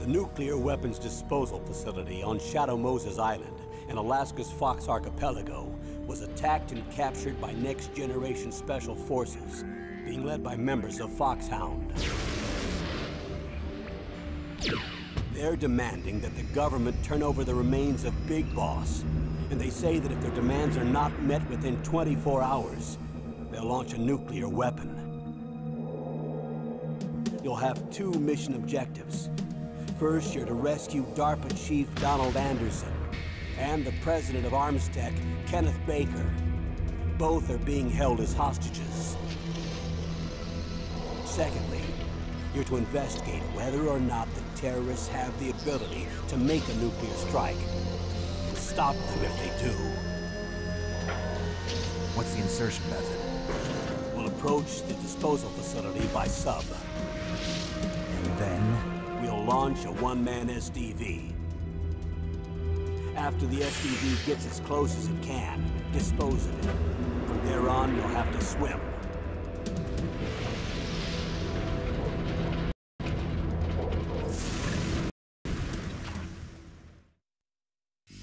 The nuclear weapons disposal facility on Shadow Moses Island in Alaska's Fox Archipelago was attacked and captured by next-generation special forces, being led by members of Foxhound. They're demanding that the government turn over the remains of Big Boss, and they say that if their demands are not met within 24 hours, they'll launch a nuclear weapon. You'll have two mission objectives. First, you're to rescue DARPA Chief Donald Anderson and the president of Armstech, Kenneth Baker. Both are being held as hostages. Secondly, you're to investigate whether or not the terrorists have the ability to make a nuclear strike, and stop them if they do. What's the insertion method? We'll approach the disposal facility by sub. And then? We'll launch a one-man SDV. After the SDV gets as close as it can, dispose of it. From there on, you'll have to swim.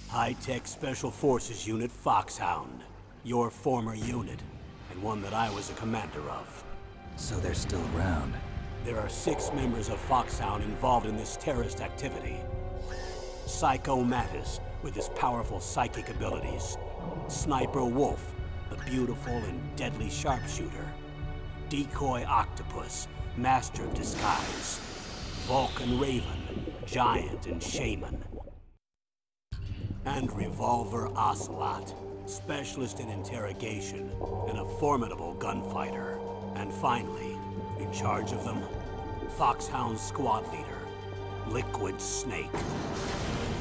High-tech Special Forces Unit Foxhound. Your former unit, and one that I was a commander of. So they're still around. There are 6 members of Foxhound involved in this terrorist activity. Psycho Mattis, with his powerful psychic abilities. Sniper Wolf, the beautiful and deadly sharpshooter. Decoy Octopus, master of disguise. Vulcan Raven, giant and shaman. And Revolver Ocelot, specialist in interrogation and a formidable gunfighter. And finally, in charge of them, Foxhound's squad leader, Liquid Snake.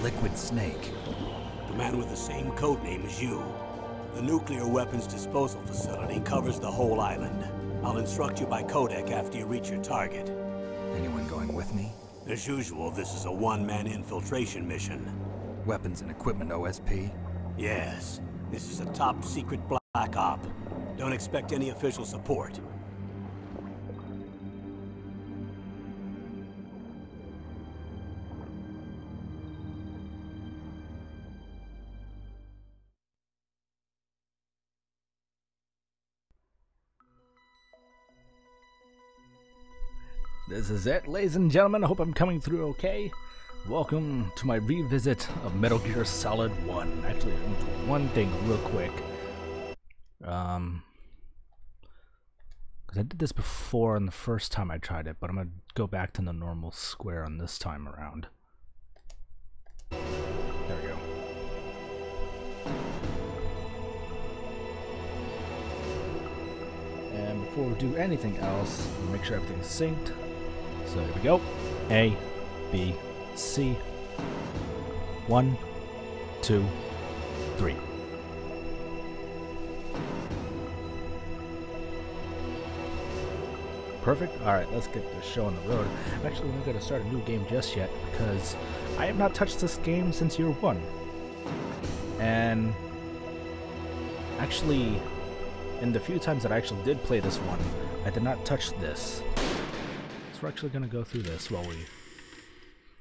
Liquid Snake? The man with the same codename as you. The nuclear weapons disposal facility covers the whole island. I'll instruct you by codec after you reach your target. Anyone going with me? As usual, this is a one-man infiltration mission. Weapons and equipment OSP? Yes. This is a top-secret black op. Don't expect any official support. This is it, ladies and gentlemen. I hope I'm coming through okay. Welcome to my revisit of Metal Gear Solid 1. Actually, I'm gonna do one thing real quick. Because I did this before on the first time I tried it, but I'm gonna go back to the normal square on this time around. There we go. And before we do anything else, we'll make sure everything's synced. So here we go. A, B, C. 1, 2, 3. Perfect. Alright, let's get this show on the road. I'm actually not going to start a new game just yet because I have not touched this game since year 1. And actually, in the few times that I actually did play this one, I did not touch this. So we're actually going to go through this while we...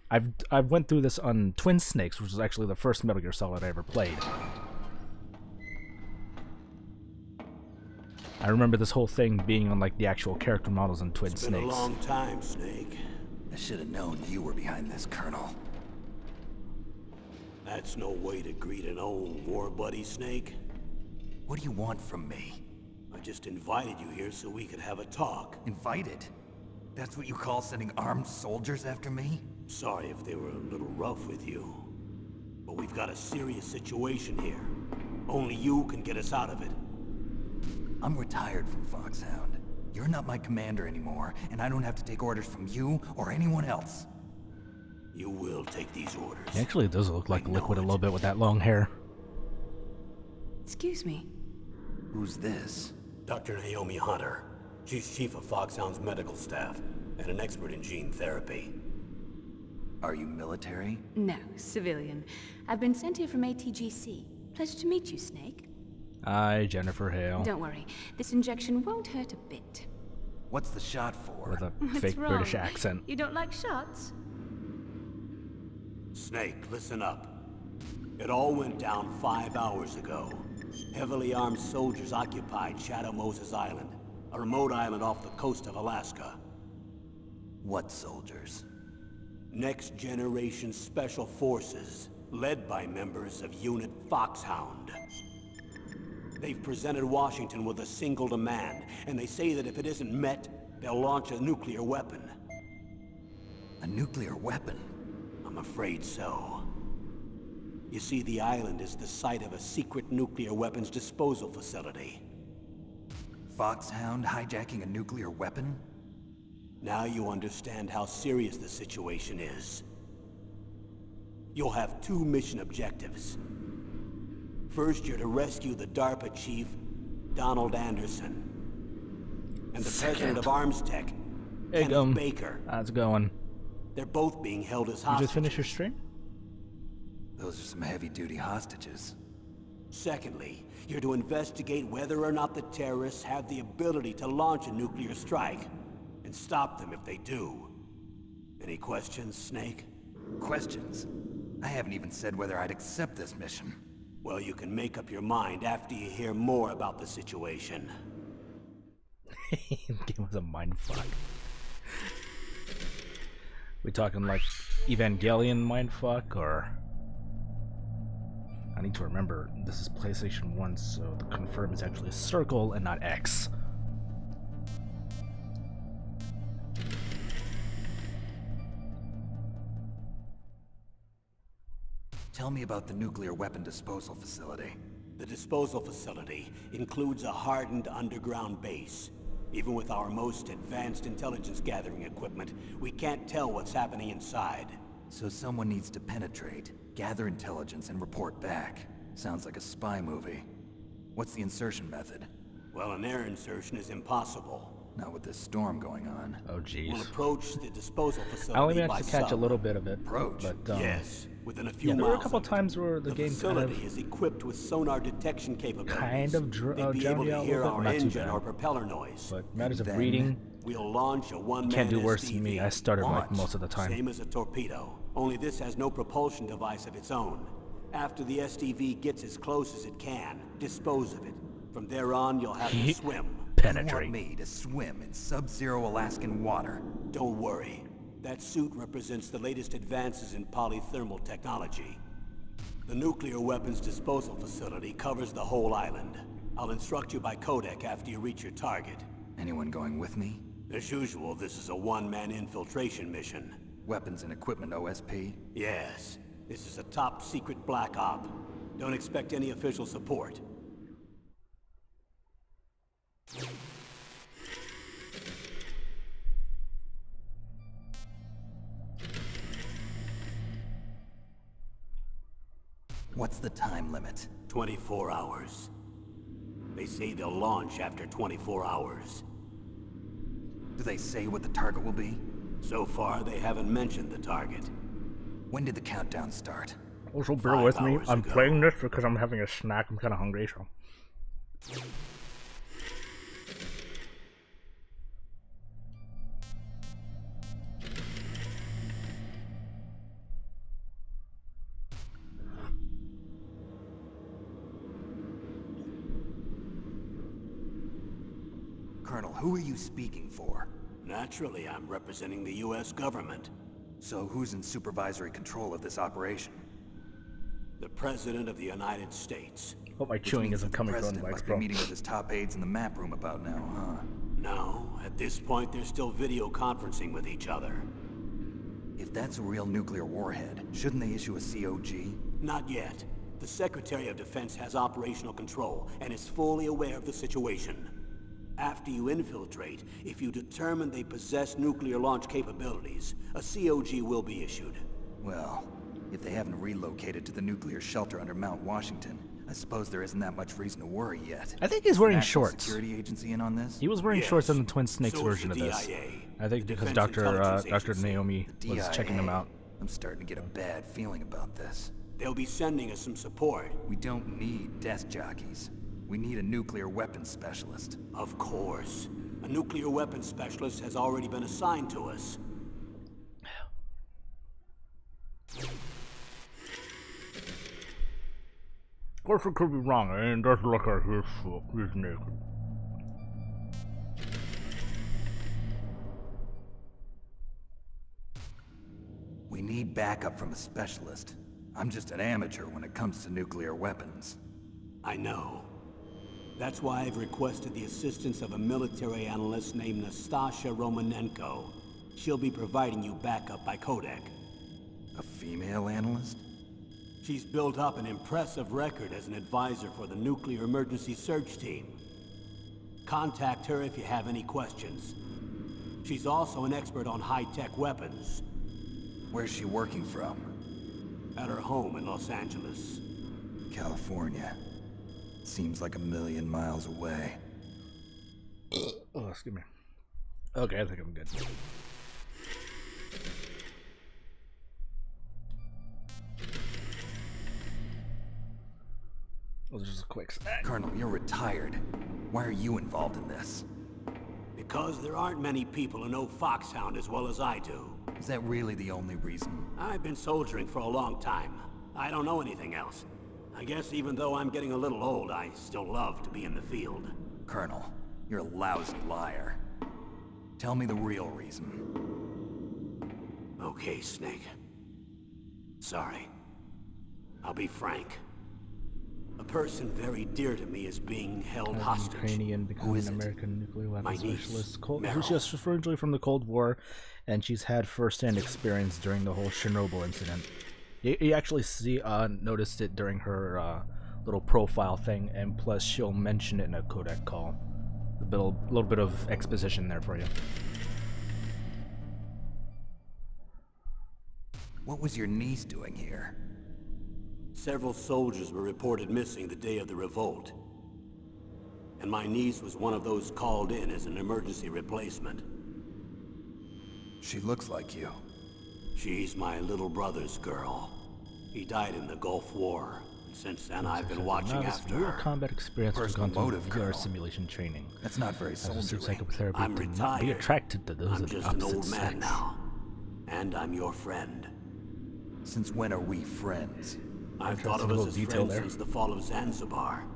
I've went through this on Twin Snakes, which was actually the first Metal Gear Solid I ever played. I remember this whole thing being on like the actual character models in Twin Snakes. It's been a long time, Snake. I should have known you were behind this, Colonel. That's no way to greet an old war buddy, Snake. What do you want from me? I just invited you here so we could have a talk. Invited? That's what you call sending armed soldiers after me? Sorry if they were a little rough with you. But we've got a serious situation here. Only you can get us out of it. I'm retired from Foxhound. You're not my commander anymore, and I don't have to take orders from you or anyone else. You will take these orders. He actually does look like Liquid a little bit with that long hair. Excuse me. Who's this? Dr. Naomi Hunter. She's chief of Foxhound's medical staff and an expert in gene therapy. Are you military? No, civilian. I've been sent here from ATGC. Pleasure to meet you, Snake. Hi, Jennifer Hale. Don't worry. This injection won't hurt a bit. What's the shot for? With a What's fake wrong? British accent. You don't like shots? Snake, listen up. It all went down 5 hours ago. Heavily armed soldiers occupied Shadow Moses Island, a remote island off the coast of Alaska. What soldiers? Next Generation Special Forces, led by members of Unit Foxhound. They've presented Washington with a single demand, and they say that if it isn't met, they'll launch a nuclear weapon. A nuclear weapon? I'm afraid so. You see, the island is the site of a secret nuclear weapons disposal facility. Foxhound hijacking a nuclear weapon? Now you understand how serious the situation is. You'll have 2 mission objectives. First, you're to rescue the DARPA chief, Donald Anderson. And the president of Arms Tech, Kenneth Baker. How's it going? They're both being held as You hostages. just finished your stream? Those are some heavy-duty hostages. Secondly, you're to investigate whether or not the terrorists have the ability to launch a nuclear strike, and stop them if they do. Any questions, Snake? Questions? I haven't even said whether I'd accept this mission. Well, you can make up your mind after you hear more about the situation. Game was a mindfuck. We talking like Evangelion mindfuck, or... I need to remember, this is PlayStation 1, so the confirm is actually a circle and not X. Tell me about the nuclear weapon disposal facility. The disposal facility includes a hardened underground base. Even with our most advanced intelligence gathering equipment, we can't tell what's happening inside. So someone needs to penetrate, gather intelligence, and report back. Sounds like a spy movie. What's the insertion method? Well, an air insertion is impossible. Not with this storm going on. Oh jeez. We'll approach the disposal facility I only by managed to catch a sub. little bit of it. Approach? But, Yes, within a few yeah, there miles. were a couple of it. times where the game facility is equipped with sonar detection capabilities. kind of They'd be able drowned me to out a hear little our bit. Not too engine bad. or propeller noise. But matters of then- reading, We'll launch a one-man can't do worse than SDV. me. I started like Launch. most of the time. Same as a torpedo, only this has no propulsion device of its own. After the SDV gets as close as it can, dispose of it. From there on, you'll have to swim. You want Penetrate. me to swim in sub-zero Alaskan water? Don't worry. That suit represents the latest advances in polythermal technology. The nuclear weapons disposal facility covers the whole island. I'll instruct you by codec after you reach your target. Anyone going with me? As usual, this is a one-man infiltration mission. Weapons and equipment OSP? Yes, this is a top-secret black op. Don't expect any official support. What's the time limit? 24 hours. They say they'll launch after 24 hours. Do they say what the target will be? So far, they haven't mentioned the target. When did the countdown start? Also, bear 5 with me. hours I'm ago. playing this because I'm having a snack. I'm kind of hungry, so. Colonel, who are you speaking for? Naturally, I'm representing the U.S. government. So who's in supervisory control of this operation? The President of the United States. Hope my Which chewing means isn't the coming from the president mics, must be bro. meeting with his top aides in the map room about now, huh? No, at this point, they're still video conferencing with each other. If that's a real nuclear warhead, shouldn't they issue a COG? Not yet. The Secretary of Defense has operational control and is fully aware of the situation. After you infiltrate, if you determine they possess nuclear launch capabilities, a COG will be issued. Well, if they haven't relocated to the nuclear shelter under Mount Washington, I suppose there isn't that much reason to worry yet. I think he's wearing National shorts. Security Agency in on this? He was wearing Yes. shorts in the Twin Snakes So is version the of this. DIA, I think the because Defense Dr. Intelligence Dr. Agency. Naomi The was checking them DIA. out. I'm starting to get a bad feeling about this. They'll be sending us some support. We don't need desk jockeys. We need a nuclear weapons specialist. Of course. A nuclear weapons specialist has already been assigned to us. course, it could be wrong, and it does look like he's naked. We need backup from a specialist. I'm just an amateur when it comes to nuclear weapons. I know. That's why I've requested the assistance of a military analyst named Nastasha Romanenko. She'll be providing you backup by Kodak. A female analyst? She's built up an impressive record as an advisor for the Nuclear Emergency Search Team. Contact her if you have any questions. She's also an expert on high-tech weapons. Where's she working from? At her home in Los Angeles. California. Seems like 1,000,000 miles away. Oh, excuse me. Okay, I think I'm good. That was just a quick snack. Colonel, you're retired. Why are you involved in this? Because there aren't many people who know Foxhound as well as I do. Is that really the only reason? I've been soldiering for a long time. I don't know anything else. I guess even though I'm getting a little old, I still love to be in the field. Colonel, you're a lousy liar. Tell me the real reason. Okay, Snake. Sorry. I'll be frank. A person very dear to me is being held hostage. Ukrainian becoming an American nuclear weapons specialist. Who's just originally from the Cold War, and she's had first-hand experience during the whole Chernobyl incident. You actually noticed it during her little profile thing, and plus she'll mention it in a Kodak call. A little bit of exposition there for you. What was your niece doing here? Several soldiers were reported missing the day of the revolt. And my niece was one of those called in as an emergency replacement. She looks like you. She's my little brother's girl. He died in the Gulf War. Since then, I've been watching after your her. combat experience has Personal gone motive, through Colonel. VR simulation training. That's not very As a soldierly. psychotherapy, I'm do not retired. be attracted to those I'm of the just an opposite old man sex. now. And I'm your friend. Since when are we friends? I've thought of us as friends since the fall of Zanzibar.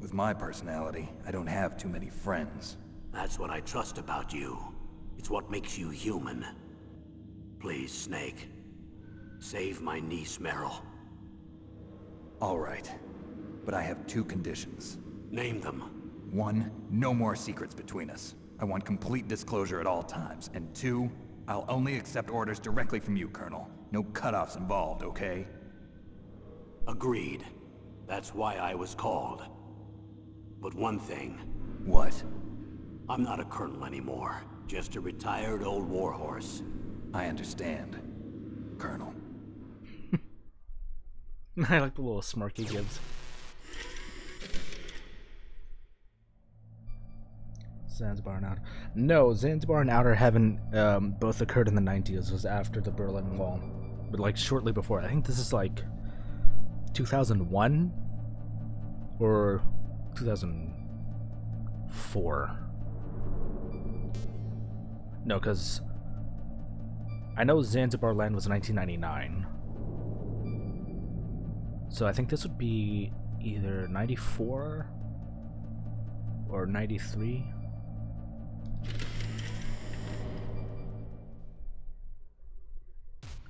With my personality, I don't have too many friends. That's what I trust about you. It's what makes you human. Please, Snake. Save my niece, Meryl. All right. But I have two conditions. Name them. 1, no more secrets between us. I want complete disclosure at all times. And 2, I'll only accept orders directly from you, Colonel. No cutoffs involved, okay? Agreed. That's why I was called. But one thing. What? I'm not a colonel anymore. Just a retired old warhorse. I understand, Colonel. I like the little smirk he gives. Zanzibar and Outer. No, Zanzibar and Outer haven't both occurred in the 90s. It was after the Berlin Wall. But like shortly before. I think this is like 2001 or 2004. No, because I know Zanzibar Land was 1999. So I think this would be either 94 or 93.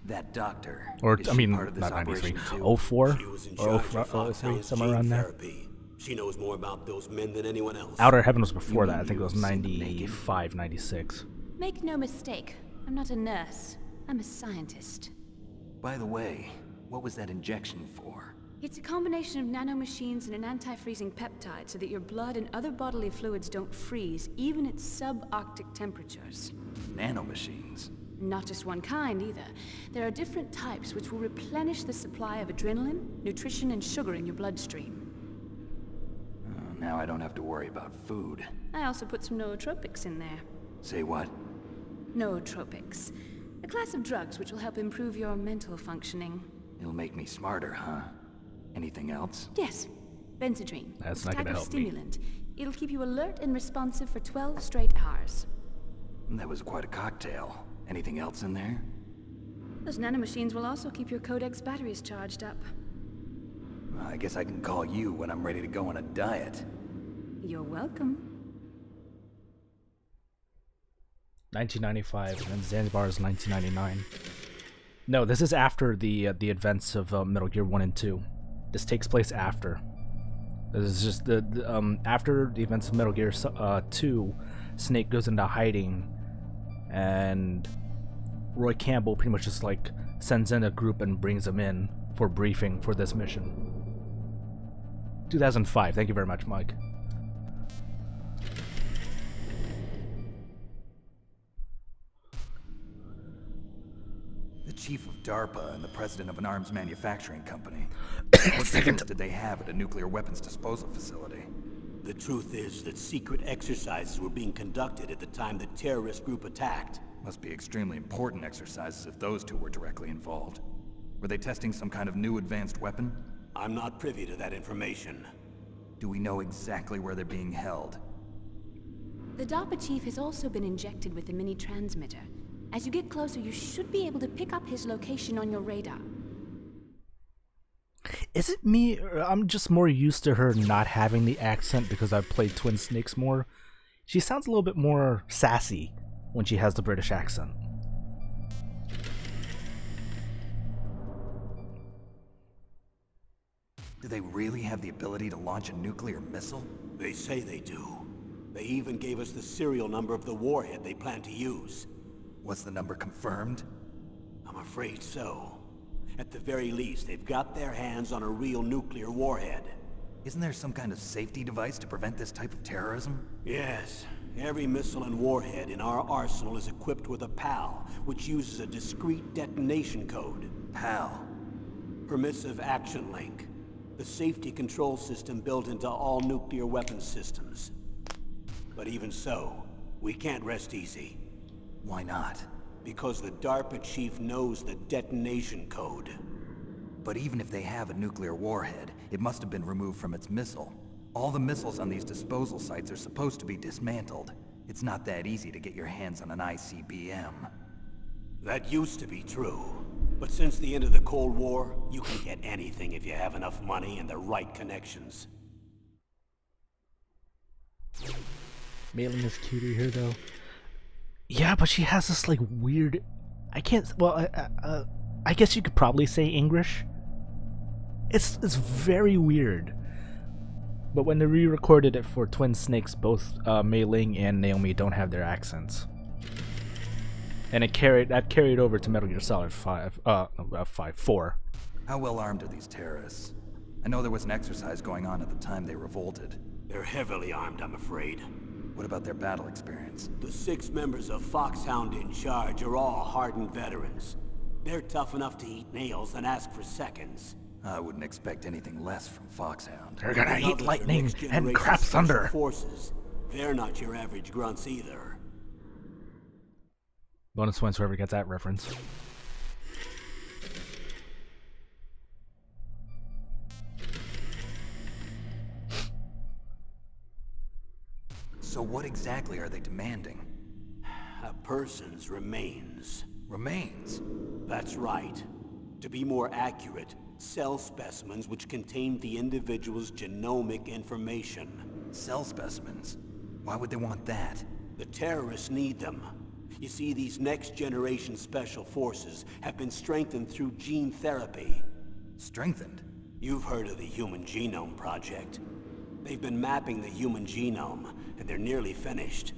That doctor. Or, is I she mean, part of this not 93, operation too? 04 She was in or charge of 03, Foxhound's somewhere gene around there. therapy. She knows more about those men than anyone else. Outer Heaven was before that. I think it was you seem 95, 96. Make no mistake, I'm not a nurse. I'm a scientist. By the way, what was that injection for? It's a combination of nanomachines and an anti-freezing peptide so that your blood and other bodily fluids don't freeze, even at subarctic temperatures. Nanomachines. Not just one kind, either. There are different types which will replenish the supply of adrenaline, nutrition, and sugar in your bloodstream. Now I don't have to worry about food. I also put some nootropics in there. Say what? Nootropics. A class of drugs which will help improve your mental functioning. It'll make me smarter, huh? Anything else? Yes. Benzedrine. That's It's not a type gonna of help me. stimulant. It'll keep you alert and responsive for 12 straight hours. That was quite a cocktail. Anything else in there? Those nanomachines will also keep your Codex batteries charged up. I guess I can call you when I'm ready to go on a diet. You're welcome. 1995, and Zanzibar is 1999. No, this is after the events of Metal Gear 1 and 2. This takes place after. This is just the after the events of Metal Gear 2, Snake goes into hiding, and Roy Campbell pretty much just like sends in a group and brings him in for briefing for this mission. 2005. Thank you very much, Mike. The chief of DARPA and the president of an arms manufacturing company. What business did they have at a nuclear weapons disposal facility? The truth is that secret exercises were being conducted at the time the terrorist group attacked. Must be extremely important exercises if those two were directly involved. Were they testing some kind of new advanced weapon? I'm not privy to that information. Do we know exactly where they're being held? The DARPA chief has also been injected with a mini transmitter. As you get closer, you should be able to pick up his location on your radar. Is it me, or I'm just more used to her not having the accent because I've played Twin Snakes more? She sounds a little bit more sassy when she has the British accent. Do they really have the ability to launch a nuclear missile? They say they do. They even gave us the serial number of the warhead they plan to use. Was the number confirmed? I'm afraid so. At the very least, they've got their hands on a real nuclear warhead. Isn't there some kind of safety device to prevent this type of terrorism? Yes. Every missile and warhead in our arsenal is equipped with a PAL, which uses a discrete detonation code. PAL? Permissive Action Link. The safety control system built into all nuclear weapons systems. But even so, we can't rest easy. Why not? Because the DARPA chief knows the detonation code. But even if they have a nuclear warhead, it must have been removed from its missile. All the missiles on these disposal sites are supposed to be dismantled. It's not that easy to get your hands on an ICBM. That used to be true. But since the end of the Cold War, you can get anything if you have enough money and the right connections. Mailing is cuter here, though. Yeah, but she has this, like, weird... I can't... Well, I guess you could probably say English. It's very weird. But when they re-recorded it for Twin Snakes, both Mei Ling and Naomi don't have their accents. And that carried over to Metal Gear Solid 4. How well armed are these terrorists? I know there was an exercise going on at the time they revolted. They're heavily armed, I'm afraid. What about their battle experience? The 6 members of Foxhound in charge are all hardened veterans. They're tough enough to eat nails and ask for seconds. I wouldn't expect anything less from Foxhound. They're gonna eat lightning and crap thunder. Forces. They're not your average grunts either. Bonus points whoever gets that reference. So what exactly are they demanding? A person's remains. Remains? That's right. To be more accurate, cell specimens which contain the individual's genomic information. Cell specimens? Why would they want that? The terrorists need them. You see, these next-generation special forces have been strengthened through gene therapy. Strengthened? You've heard of the Human Genome Project. They've been mapping the human genome, and they're nearly finished.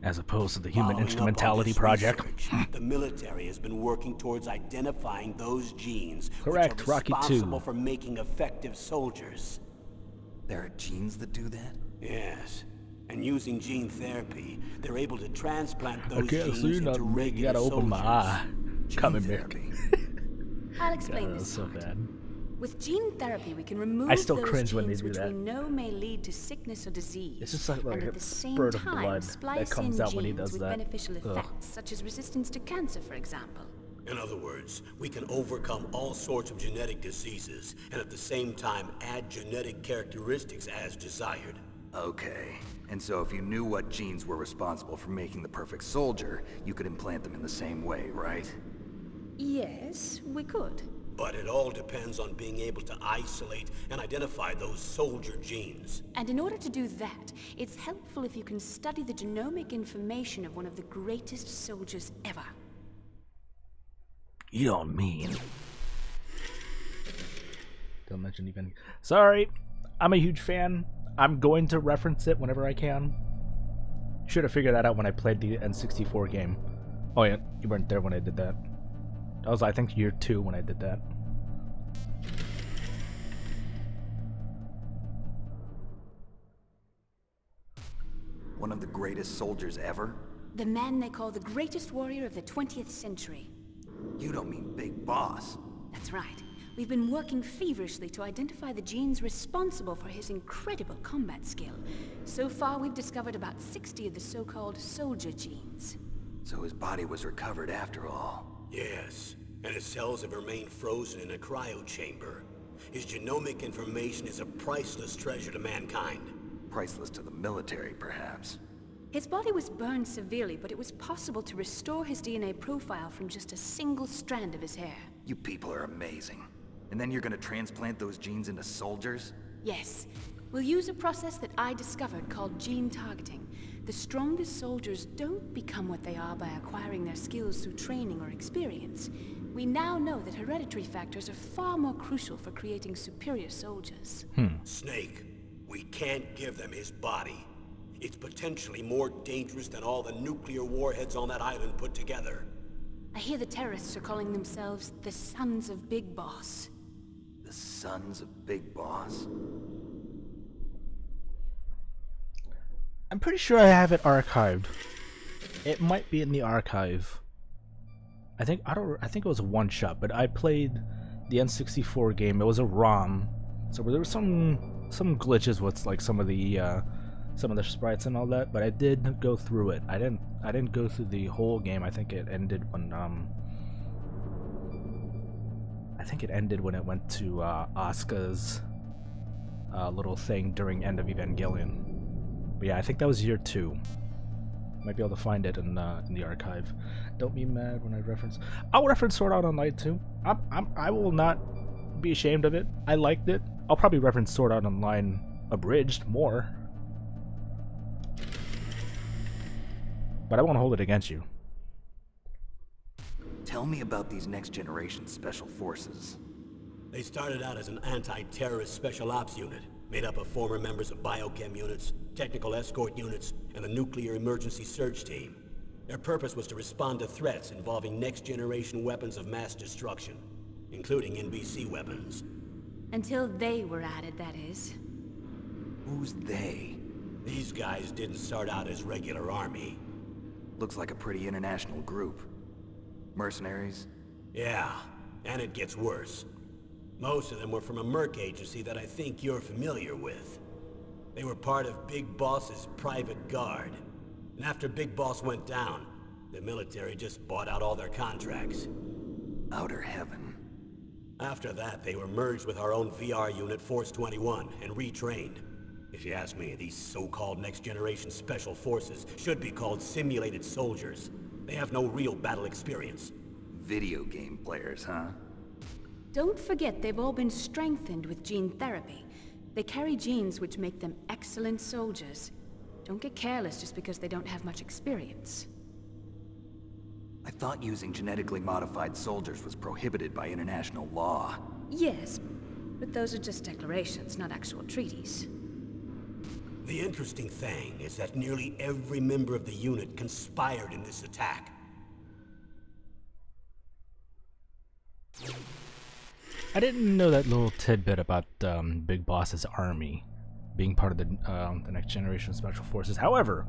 As opposed to the Human Following Instrumentality up on this Project. research, the military has been working towards identifying those genes Correct, which are Rocky responsible II. for making effective soldiers. There are genes that do that? Yes. And using gene therapy, they're able to transplant those Okay, genes so you're into not making. regular You gotta open my eye. Gene Coming therapy. back. I'll explain God, this that's so part. bad. With gene therapy, we can remove I still those cringe when they genes do which that. we know may lead to sickness or disease. It's just like and a at the same spurt of time, blood splice that comes in out when he genes does with that. beneficial Ugh. effects, such as resistance to cancer, for example. In other words, we can overcome all sorts of genetic diseases, and at the same time add genetic characteristics as desired. Okay. And so if you knew what genes were responsible for making the perfect soldier, you could implant them in the same way, right? Yes, we could. But it all depends on being able to isolate and identify those soldier genes. And in order to do that, it's helpful if you can study the genomic information of one of the greatest soldiers ever. You don't mean. Don't mention even. Sorry, I'm a huge fan. I'm going to reference it whenever I can. Should have figured that out when I played the N64 game. Oh yeah, you weren't there when I did that. That was, I think, year 2 when I did that. One of the greatest soldiers ever? The man they call the greatest warrior of the 20th century. You don't mean Big Boss. That's right. We've been working feverishly to identify the genes responsible for his incredible combat skill. So far, we've discovered about 60 of the so-called soldier genes. So his body was recovered after all. Yes, and his cells have remained frozen in a cryo chamber. His genomic information is a priceless treasure to mankind. Priceless to the military, perhaps. His body was burned severely, but it was possible to restore his DNA profile from just a single strand of his hair. You people are amazing. And then you're gonna transplant those genes into soldiers? Yes. We'll use a process that I discovered called gene targeting. The strongest soldiers don't become what they are by acquiring their skills through training or experience. We now know that hereditary factors are far more crucial for creating superior soldiers. Snake, we can't give them his body. It's potentially more dangerous than all the nuclear warheads on that island put together. I hear the terrorists are calling themselves the Sons of Big Boss. The Sons of Big Boss? I'm pretty sure I have it archived. It might be in the archive. I think it was a one-shot, but I played the N64 game. It was a ROM, so there were some glitches with like some of the sprites and all that. But I did go through it. I didn't go through the whole game. I think it ended when it went to Asuka's little thing during End of Evangelion. But yeah, I think that was year 2. Might be able to find it in the archive. Don't be mad when I reference. I'll reference Sword Art Online too. I will not be ashamed of it. I liked it. I'll probably reference Sword Art Online abridged more, but I won't hold it against you. Tell me about these next generation special forces. They started out as an anti-terrorist special ops unit, made up of former members of biochem units, technical escort units, and the nuclear emergency surge team. Their purpose was to respond to threats involving next-generation weapons of mass destruction, including NBC weapons. Until they were added, that is. Who's they? These guys didn't start out as regular army. Looks like a pretty international group. Mercenaries? Yeah, and it gets worse. Most of them were from a merc agency that I think you're familiar with. They were part of Big Boss's private guard. And after Big Boss went down, the military just bought out all their contracts. Outer heaven. After that, they were merged with our own VR unit, Force 21, and retrained. If you ask me, these so-called next-generation special forces should be called simulated soldiers. They have no real battle experience. Video game players, huh? Don't forget they've all been strengthened with gene therapy. They carry genes which make them excellent soldiers. Don't get careless just because they don't have much experience. I thought using genetically modified soldiers was prohibited by international law. Yes, but those are just declarations, not actual treaties. The interesting thing is that nearly every member of the unit conspired in this attack. I didn't know that little tidbit about Big Boss's army being part of the next generation special forces. However,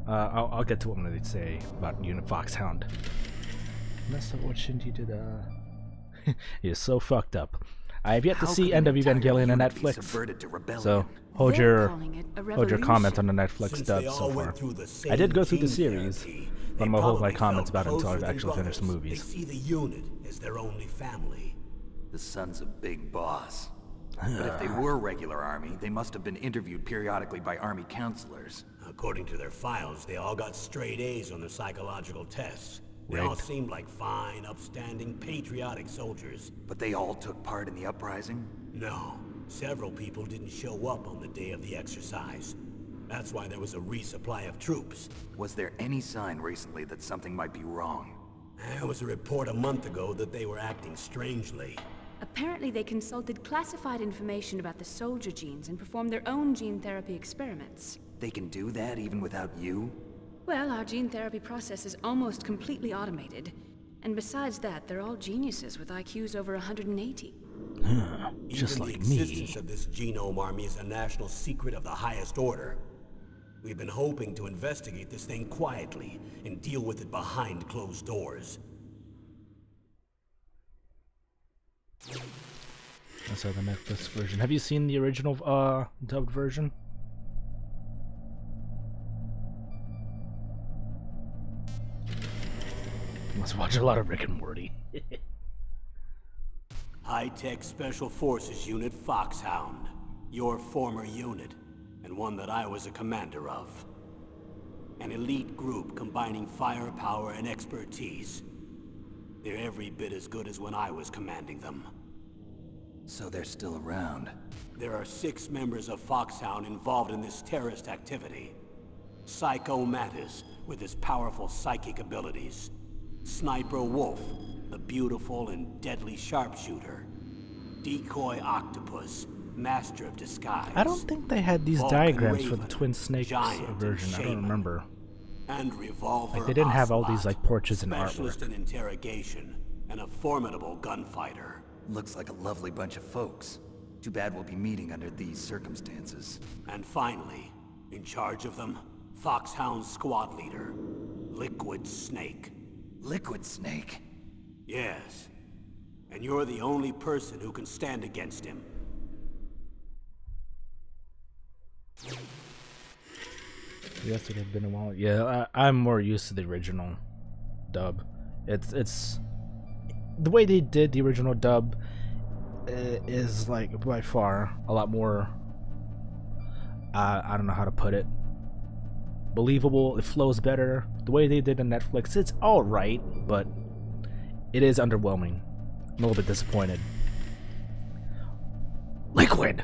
I'll get to what I'm going to say about Unit Foxhound. Messed up what Shinji did. He is so fucked up. I have yet to see End of Evangelion on Netflix, so hold your comments on the Netflix dub so far. I did go through the series, but I'm gonna hold my comments about it until I've actually finished the movies. They see the unit as their only family. The Sons of Big Boss. But if they were regular army, they must have been interviewed periodically by army counselors. According to their files, they all got straight A's on their psychological tests. They all Rigged. seemed like fine, upstanding, patriotic soldiers. But they all took part in the uprising? No, several people didn't show up on the day of the exercise. That's why there was a resupply of troops. Was there any sign recently that something might be wrong? There was a report a month ago that they were acting strangely. Apparently they consulted classified information about the soldier genes and performed their own gene therapy experiments. They can do that even without you? Well, our gene therapy process is almost completely automated. And besides that, they're all geniuses with IQs over 180. Just Even like the existence me. of this genome army is a national secret of the highest order. We've been hoping to investigate this thing quietly and deal with it behind closed doors. I saw the Netflix version. Have you seen the original dubbed version? You must watch a lot of Rick and Morty. High-tech Special Forces Unit Foxhound. Your former unit, and one that I was a commander of. An elite group combining firepower and expertise. They're every bit as good as when I was commanding them. So they're still around. There are 6 members of Foxhound involved in this terrorist activity. Psycho Mattis, with his powerful psychic abilities. Sniper Wolf, the beautiful and deadly sharpshooter. Decoy Octopus, master of disguise. I don't think they had these Vulcan diagrams for the Raven, Twin Snakes giant and version. I don't shaman. remember. And Revolver Like, they didn't have all these, Ocelot, like, portraits and specialist artwork. in interrogation and a formidable gunfighter. Looks like a lovely bunch of folks. Too bad we'll be meeting under these circumstances. And finally, in charge of them, Foxhound's squad leader, Liquid Snake. Liquid Snake? Yes. And you're the only person who can stand against him. Yes, it had been a while. Yeah, I'm more used to the original dub. It's the way they did the original dub is like by far a lot more. I don't know how to put it. Believable. It flows better. The way they did on Netflix, it's all right, but it is underwhelming. I'm a little bit disappointed. Liquid.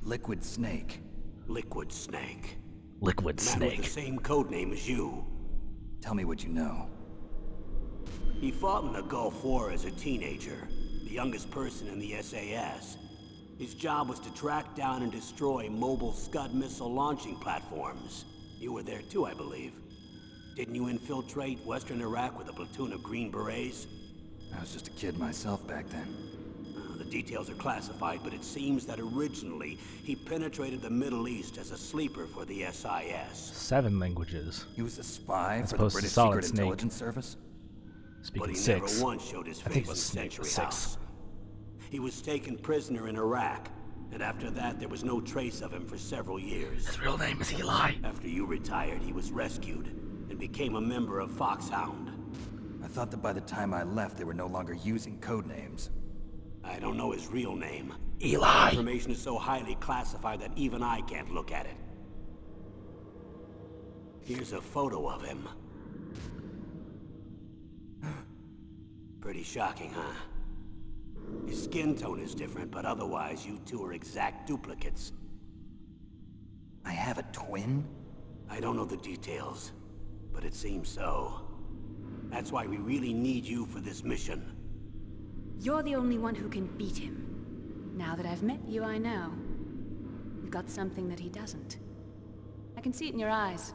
Liquid Snake. Liquid Snake. Liquid Man with Snake. the same code name as you. Tell me what you know. He fought in the Gulf War as a teenager, the youngest person in the SAS. His job was to track down and destroy mobile Scud missile launching platforms. You were there too, I believe. Didn't you infiltrate Western Iraq with a platoon of Green Berets? I was just a kid myself back then. The details are classified, but it seems that originally he penetrated the Middle East as a sleeper for the SIS. 7 languages. He was a spy As for the opposed to British Solid Secret Snake. Intelligence Service? But Speaking he 6. never once showed his I think face it in was Century 6. House. He was taken prisoner in Iraq, and after that there was no trace of him for several years. His real name is Eli. After you retired, he was rescued and became a member of Foxhound. I thought that by the time I left, they were no longer using code names. I don't know his real name. Eli. Information is so highly classified that even I can't look at it. Here's a photo of him. Pretty shocking, huh? His skin tone is different, but otherwise you two are exact duplicates. I have a twin? I don't know the details, but it seems so. That's why we really need you for this mission. You're the only one who can beat him. Now that I've met you, I know. You've got something that he doesn't. I can see it in your eyes.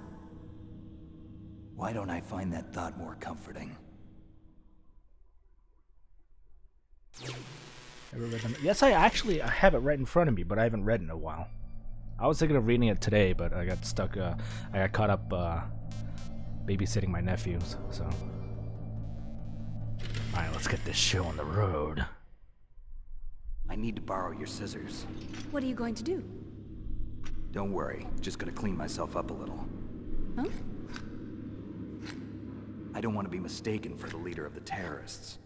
Why don't I find that thought more comforting? Ever read them? Yes, I have it right in front of me, but I haven't read it in a while. I was thinking of reading it today, but I got stuck. I got caught up babysitting my nephews. So, all right, let's get this show on the road. I need to borrow your scissors. What are you going to do? Don't worry, just gonna clean myself up a little. Huh? I don't want to be mistaken for the leader of the terrorists.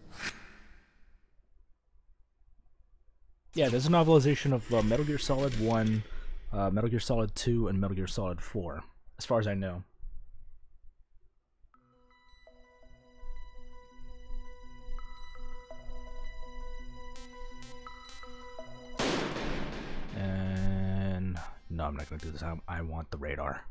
Yeah, there's a novelization of Metal Gear Solid 1, Metal Gear Solid 2, and Metal Gear Solid 4, as far as I know. No, I'm not gonna do this. I want the radar.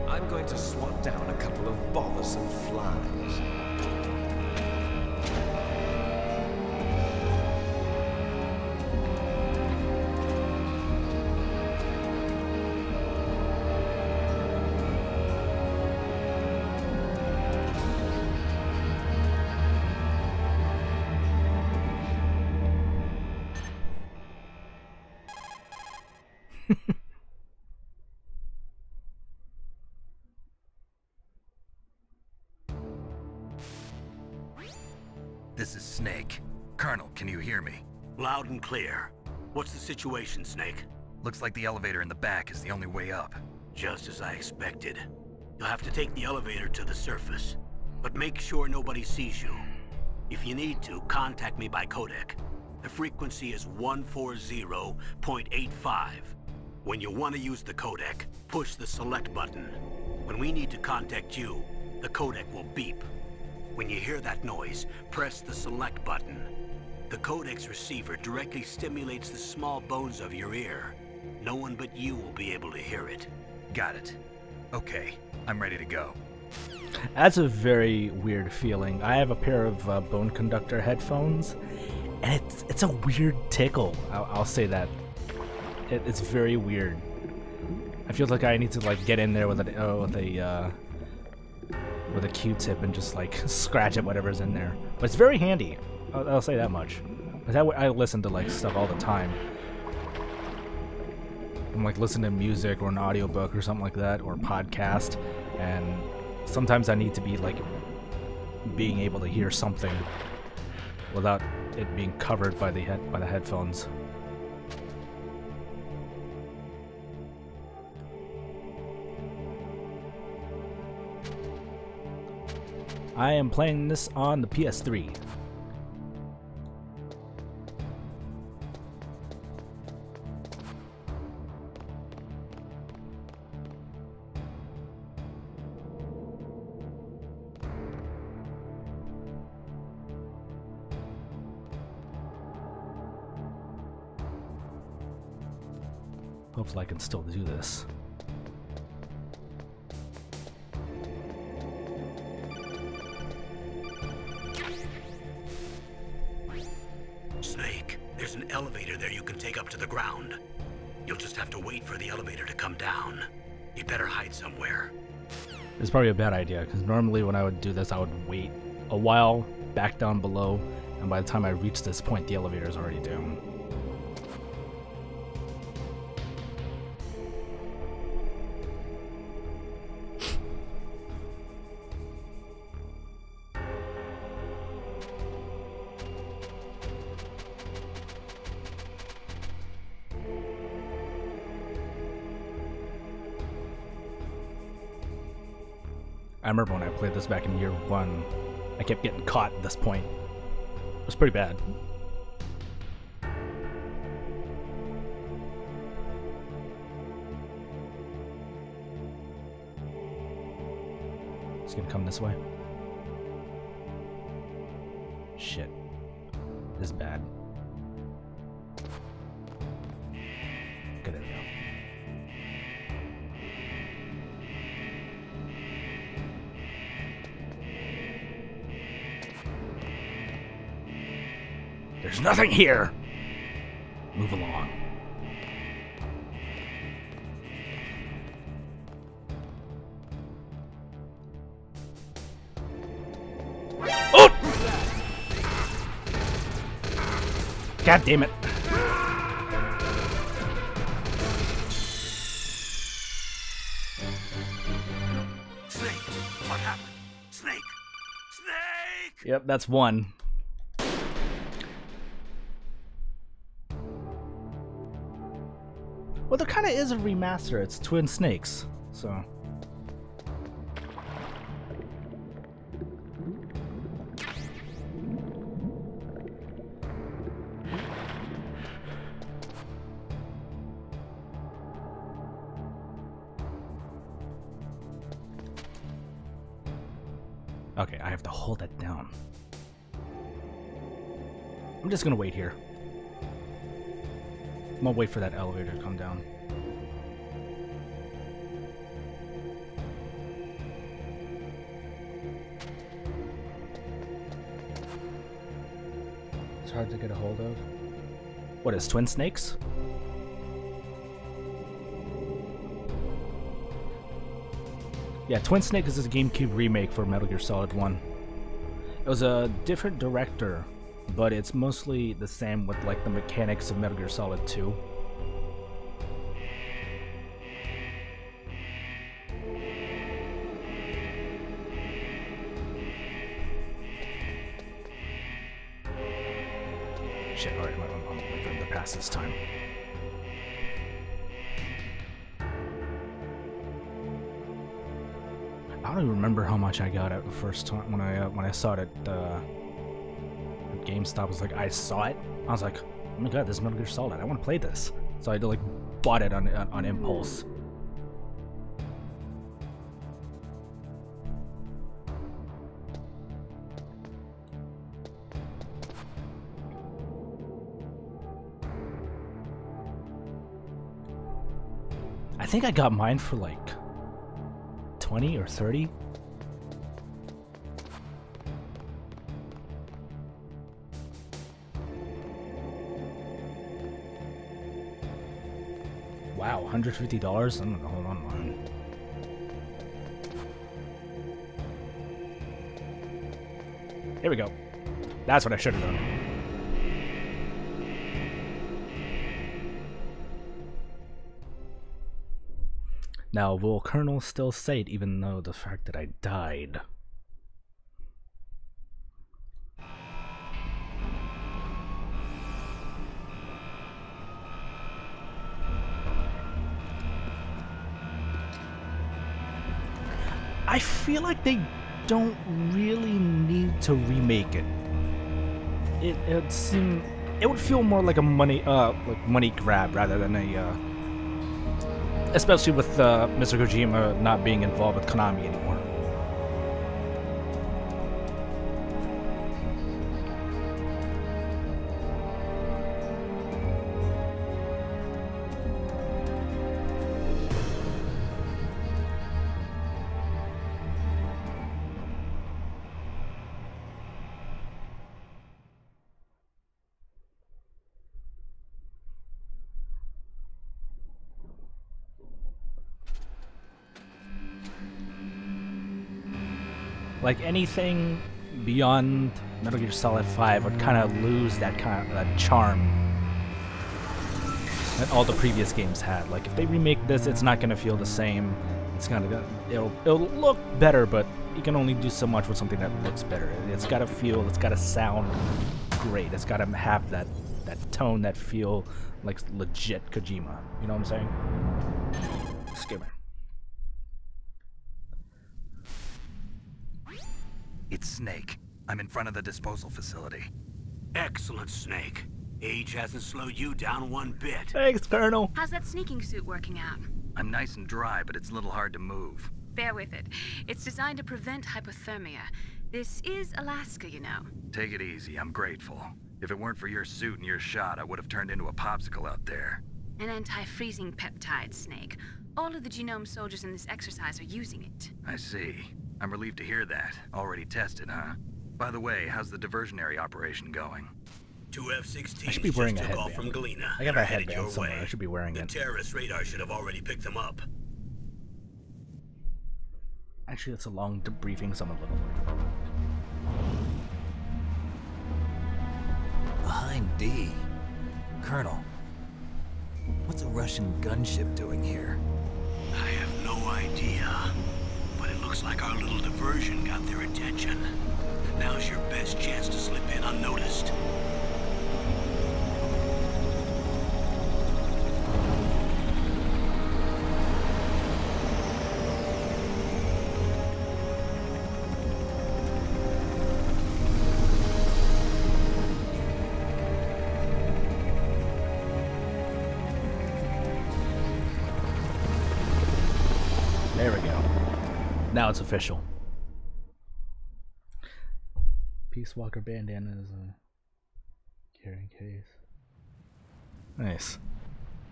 I'm going to swat down a couple of bothersome flies. This is Snake. Colonel, can you hear me? Loud and clear. What's the situation, Snake? Looks like the elevator in the back is the only way up. Just as I expected. You'll have to take the elevator to the surface. But make sure nobody sees you. If you need to, contact me by codec. The frequency is 140.85. When you want to use the codec, push the select button. When we need to contact you, the codec will beep. When you hear that noise, press the select button. The codec's receiver directly stimulates the small bones of your ear. No one but you will be able to hear it. Got it. Okay, I'm ready to go. That's a very weird feeling. I have a pair of bone conductor headphones, and it's a weird tickle. I'll say that. It's very weird. I feel like I need to like get in there with a Q-tip and just like scratch at whatever's in there. But it's very handy. I'll say that much. I listen to like stuff all the time. I'm like listening to music or an audiobook or something like that, or podcast, and sometimes I need to be like being able to hear something without it being covered by the headphones. I am playing this on the PS3. Hopefully I can still do this. Snake, there's an elevator there you can take up to the ground. You'll just have to wait for the elevator to come down. You'd better hide somewhere. It's probably a bad idea, because normally when I would do this, I would wait a while back down below, and by the time I reach this point, the elevator is already down. I remember when I played this back in year 1, I kept getting caught at this point. It was pretty bad. It's gonna come this way. Shit. This is bad. Okay, there we go. There's nothing here! Move along. Oh! God damn it. Yep, that's one. Well, there kind of is a remaster. It's Twin Snakes, so. Okay, I have to hold that down. I'm just gonna wait here. I'm gonna wait for that elevator to come down. It's hard to get a hold of. What is Twin Snakes? Yeah, Twin Snakes is a GameCube remake for Metal Gear Solid 1. It was a different director, but it's mostly the same with like the mechanics of Metal Gear Solid 2. Shit, alright, I'm waiting for him to pass this time. I don't even remember how much I got at the first time when I saw it at GameStop. Was like, I saw it. I was like, oh my god, this is Metal Gear Solid. I want to play this. So I like bought it on impulse. I think I got mine for like 20 or 30. Wow, $150? I'm gonna hold on mine. Here we go. That's what I should have done. Now, will Colonel still say it even though the fact that I died? I feel like they don't really need to remake it. It would feel more like a money grab rather than a especially with Mr. Kojima not being involved with Konami anymore. Like anything beyond Metal Gear Solid 5 would kind of lose that charm that all the previous games had. Like if they remake this, it's not gonna feel the same. It'll look better, but you can only do so much with something that looks better. It's gotta feel, it's gotta sound great. It's gotta have that tone, that feel like legit Kojima. You know what I'm saying? Excuse me. It's Snake. I'm in front of the disposal facility. Excellent, Snake. Age hasn't slowed you down one bit. Thanks, Colonel. How's that sneaking suit working out? I'm nice and dry, but it's a little hard to move. Bear with it. It's designed to prevent hypothermia. This is Alaska, you know. Take it easy, I'm grateful. If it weren't for your suit and your shot, I would have turned into a popsicle out there. An anti-freezing peptide, Snake. All of the genome soldiers in this exercise are using it. I see. I'm relieved to hear that. Already tested, huh? By the way, how's the diversionary operation going? Two F-16s I should be wearing a just took off headband. from Galena. I got a Headed headband your somewhere. way. I should be wearing The it. terrorist radar should have already picked them up. Actually, it's a long debriefing, so I'm a little. Behind D. Colonel, what's a Russian gunship doing here? I have no idea, but it looks like our little diversion got their attention. Now's your best chance to slip in unnoticed. There we go. Now it's official. Peace Walker bandana is a carrying case. Nice.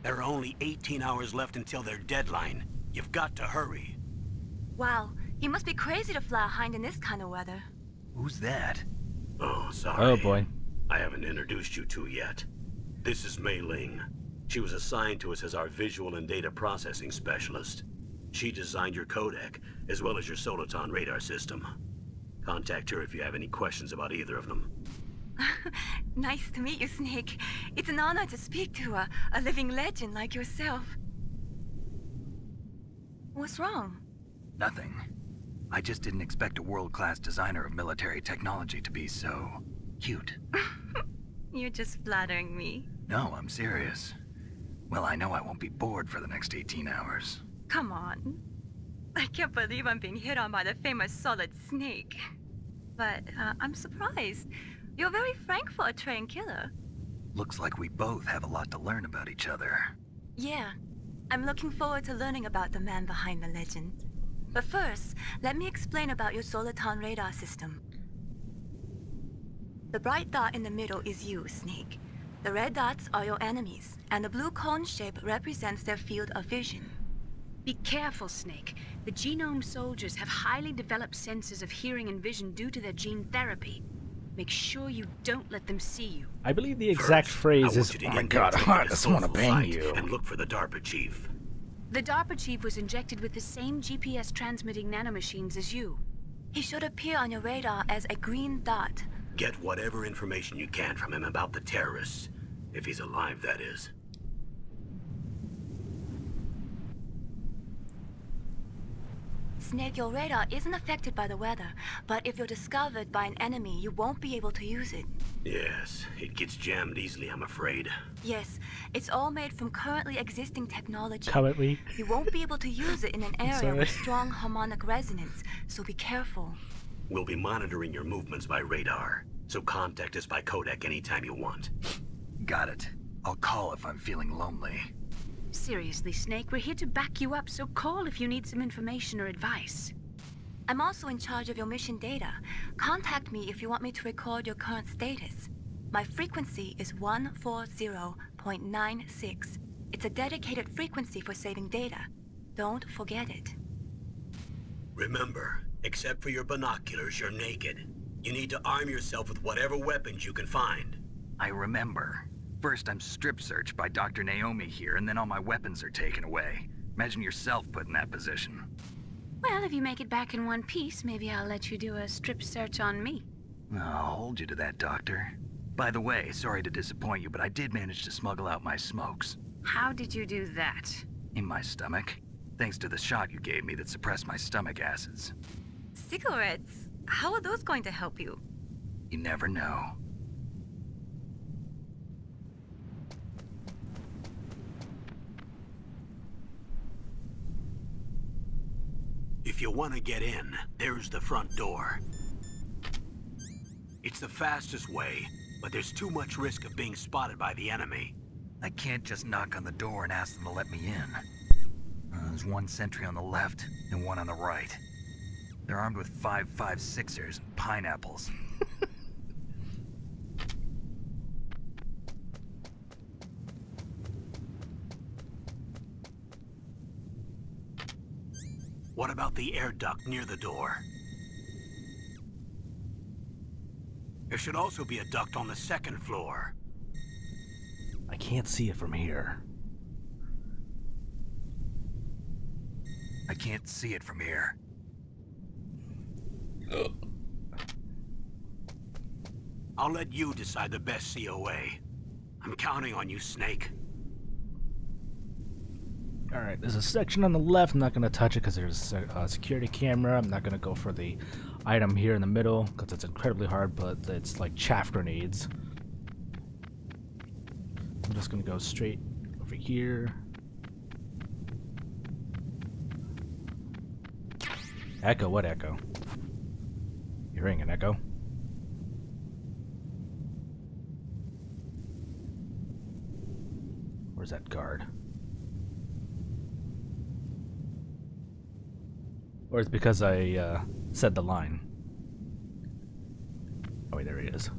There are only 18 hours left until their deadline. You've got to hurry. Wow, he must be crazy to fly a hind in this kind of weather. Who's that? Oh, sorry. Oh boy. I haven't introduced you to yet. This is Mei Ling. She was assigned to us as our visual and data processing specialist. She designed your codec, as well as your Soliton radar system. Contact her if you have any questions about either of them. Nice to meet you, Snake. It's an honor to speak to a living legend like yourself. What's wrong? Nothing. I just didn't expect a world-class designer of military technology to be so cute. You're just flattering me. No, I'm serious. Well, I know I won't be bored for the next 18 hours. Come on. I can't believe I'm being hit on by the famous Solid Snake. But I'm surprised. You're very frank for a trained killer. Looks like we both have a lot to learn about each other. Yeah. I'm looking forward to learning about the man behind the legend. But first, let me explain about your Soliton radar system. The bright dot in the middle is you, Snake. The red dots are your enemies, and the blue cone shape represents their field of vision. Be careful, Snake. The genome soldiers have highly developed senses of hearing and vision due to their gene therapy. Make sure you don't let them see you. I believe the exact phrase is, "Oh my god, I just want to bang you." And look for the DARPA chief. The DARPA chief was injected with the same GPS transmitting nanomachines as you. He should appear on your radar as a green dot. Get whatever information you can from him about the terrorists. If he's alive, that is. Snake, your radar isn't affected by the weather, but if you're discovered by an enemy, you won't be able to use it. Yes, it gets jammed easily, I'm afraid. Yes, it's all made from currently existing technology. Currently? You won't be able to use it in an area with strong harmonic resonance, so be careful. We'll be monitoring your movements by radar, so contact us by codec anytime you want. Got it. I'll call if I'm feeling lonely. Seriously, Snake, we're here to back you up, so call if you need some information or advice. I'm also in charge of your mission data. Contact me if you want me to record your current status. My frequency is 140.96. It's a dedicated frequency for saving data. Don't forget it. Remember, except for your binoculars, you're naked. You need to arm yourself with whatever weapons you can find. I remember. First, I'm strip searched by Dr. Naomi here, and then all my weapons are taken away. Imagine yourself put in that position. Well, if you make it back in one piece, maybe I'll let you do a strip search on me. I'll hold you to that, Doctor. By the way, sorry to disappoint you, but I did manage to smuggle out my smokes. How did you do that? In my stomach. Thanks to the shot you gave me that suppressed my stomach acids. Cigarettes? How are those going to help you? You never know. If you want to get in, there's the front door. It's the fastest way, but there's too much risk of being spotted by the enemy. I can't just knock on the door and ask them to let me in. There's one sentry on the left and one on the right. They're armed with 5.56ers and pineapples. What about the air duct near the door? There should also be a duct on the second floor. I can't see it from here. I can't see it from here. I'll let you decide the best COA. I'm counting on you, Snake. Alright, there's a section on the left. I'm not going to touch it because there's a security camera. I'm not going to go for the item here in the middle because it's incredibly hard, but it's like chaff grenades. I'm just going to go straight over here. Echo? What echo? You're hearing an echo? Where's that guard? Or it's because I said the line. Oh wait, there he is.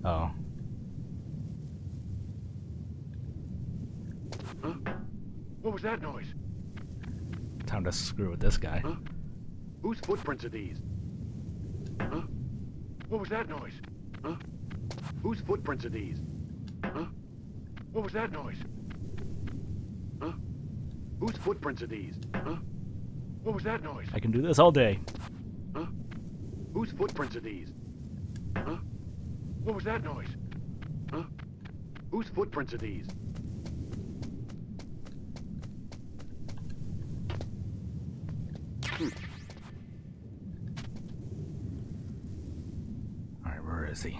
Oh. Huh? What was that noise? Time to screw with this guy. Huh? Whose footprints are these? Huh? What was that noise? Huh? Whose footprints are these? Huh? What was that noise? Huh? Whose footprints are these? Huh? What was that noise? I can do this all day. Huh? Whose footprints are these? Huh? What was that noise? Huh? Whose footprints are these? Alright, where is he?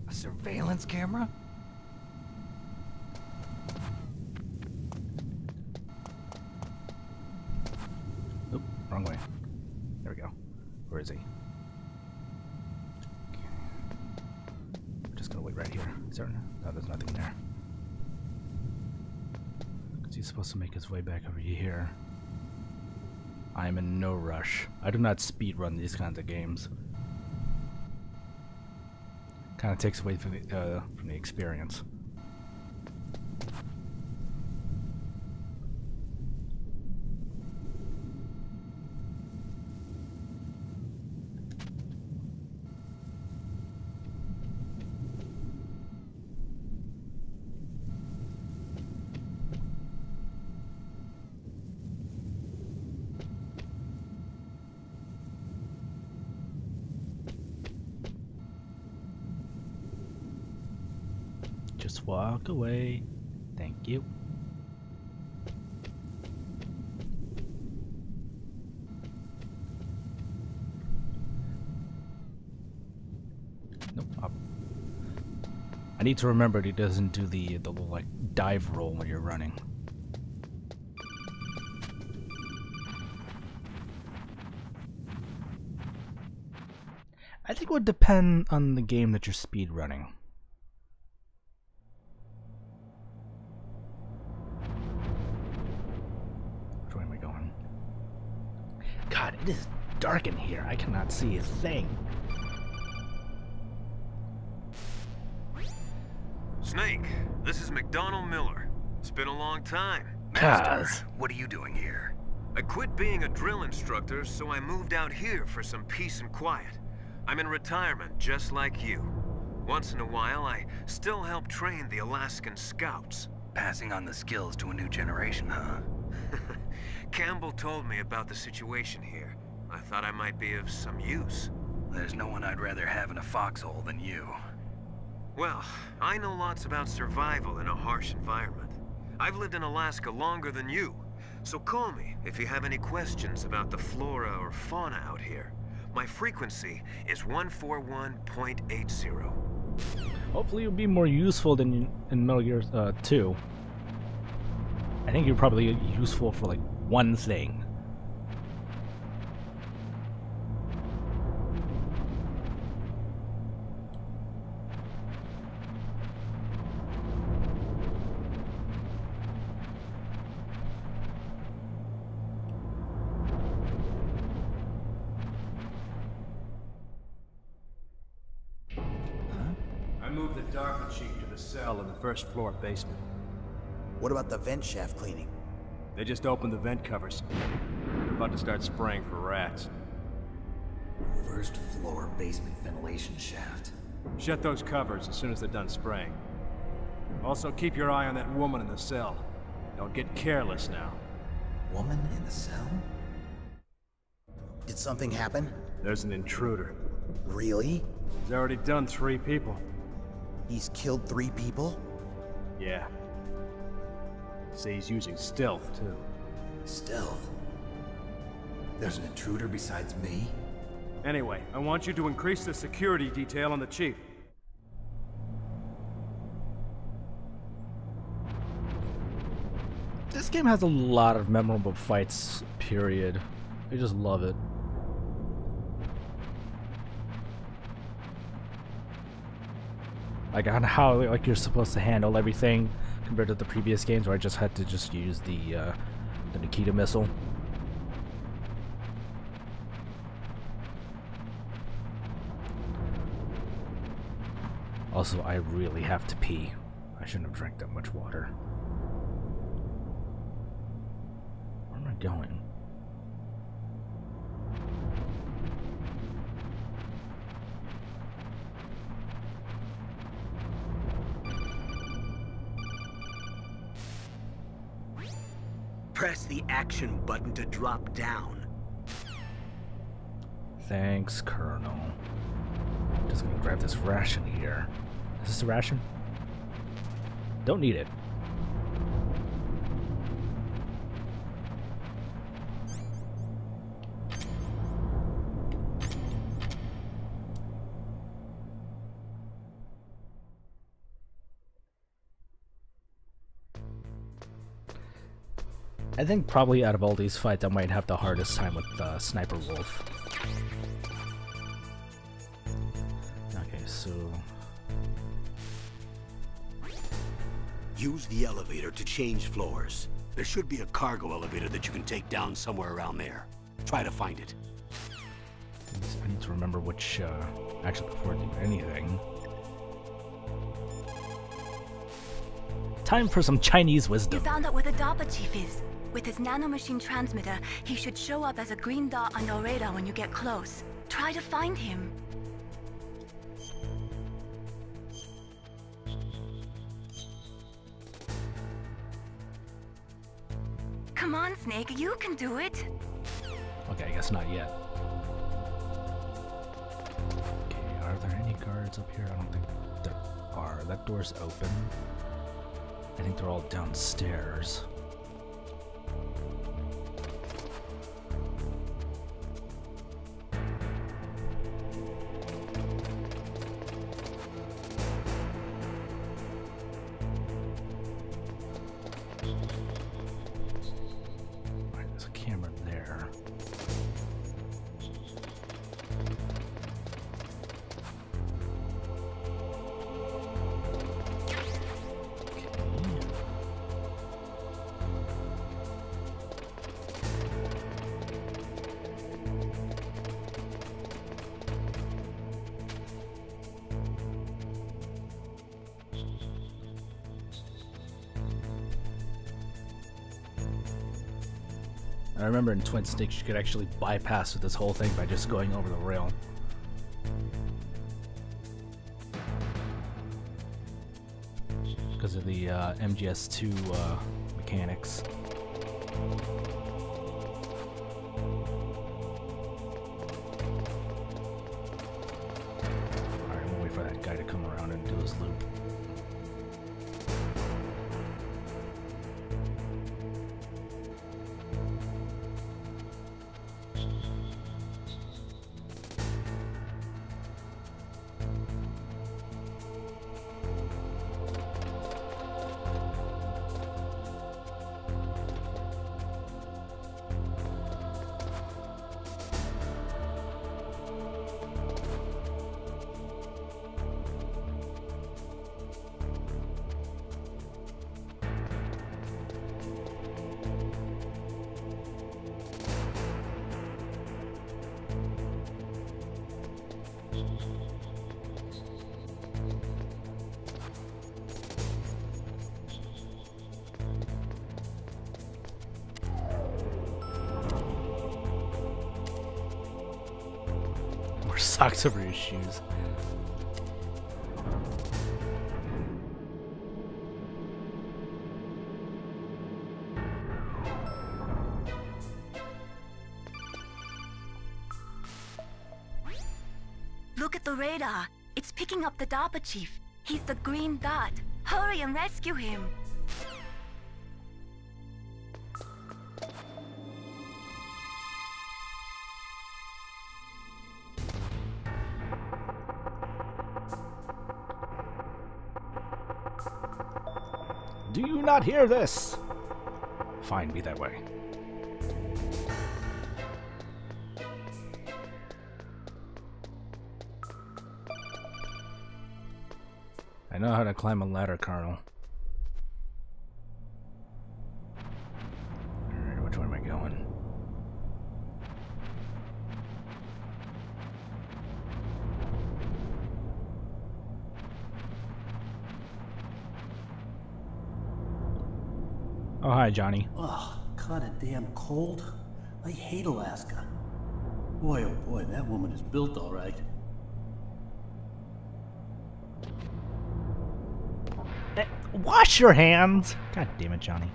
A surveillance camera? Oop, wrong way. There we go. Where is he? I'm just gonna wait right here. Is there? No, there's nothing there. Because he's supposed to make his way back over here. I am in no rush. I do not speed run these kinds of games. Kind of takes away from the experience. Just walk away. Thank you. Nope. Up. I need to remember that he doesn't do the little like dive roll when you're running. I think it would depend on the game that you're speed running. God, it is dark in here. I cannot see a thing. Snake, this is McDonald Miller. It's been a long time. Master, what are you doing here? I quit being a drill instructor, so I moved out here for some peace and quiet. I'm in retirement, just like you. Once in a while, I still help train the Alaskan Scouts. Passing on the skills to a new generation, huh? Campbell told me about the situation here. I thought I might be of some use. There's no one I'd rather have in a foxhole than you. Well, I know lots about survival in a harsh environment. I've lived in Alaska longer than you, so call me if you have any questions about the flora or fauna out here. My frequency is 141.80. Hopefully it'll be more useful than in Metal Gear 2. I think you're probably useful for like one thing. I moved the Darker Chief to the cell in the first floor basement. What about the vent shaft cleaning? They just opened the vent covers. They're about to start spraying for rats. First floor basement ventilation shaft. Shut those covers as soon as they're done spraying. Also, keep your eye on that woman in the cell. Don't get careless now. Woman in the cell? Did something happen? There's an intruder. Really? He's already done 3 people. He's killed 3 people? Yeah. Say he's using stealth, too. Stealth? There's an intruder besides me? Anyway, I want you to increase the security detail on the chief. This game has a lot of memorable fights, period. I just love it. Like on how you're supposed to handle everything compared to the previous games where I just had to just use the Nikita missile. Also, I really have to pee. I shouldn't have drank that much water. Where am I going? Press the action button to drop down. Thanks, Colonel. Just gonna grab this ration here. Is this a ration? Don't need it. I think probably out of all these fights, I might have the hardest time with Sniper Wolf. Okay, so... Use the elevator to change floors. There should be a cargo elevator that you can take down somewhere around there. Try to find it. I need to remember which, actually before I do anything. Time for some Chinese wisdom. You found out where the DARPA chief is. With his nanomachine transmitter, he should show up as a green dot on your radar when you get close. Try to find him. Come on, Snake, you can do it. Okay, I guess not yet. Okay, are there any guards up here? I don't think there are. That door's open. I think they're all downstairs. Alright, there's a camera there. I remember in Twin Snakes you could actually bypass this whole thing by just going over the rail. Because of the MGS2 mechanics. Alright, I'm gonna wait for that guy to come around and do his loop. Socks over his shoes. Look at the radar. It's picking up the DARPA chief. He's the green dot. Hurry and rescue him. Do you not hear this? Fine, be that way. I know how to climb a ladder, Colonel. Alright, which way am I going? Oh, hi, Johnny. Oh, kinda damn cold. I hate Alaska. Boy, oh boy, that woman is built all right. Wash your hands! God damn it, Johnny.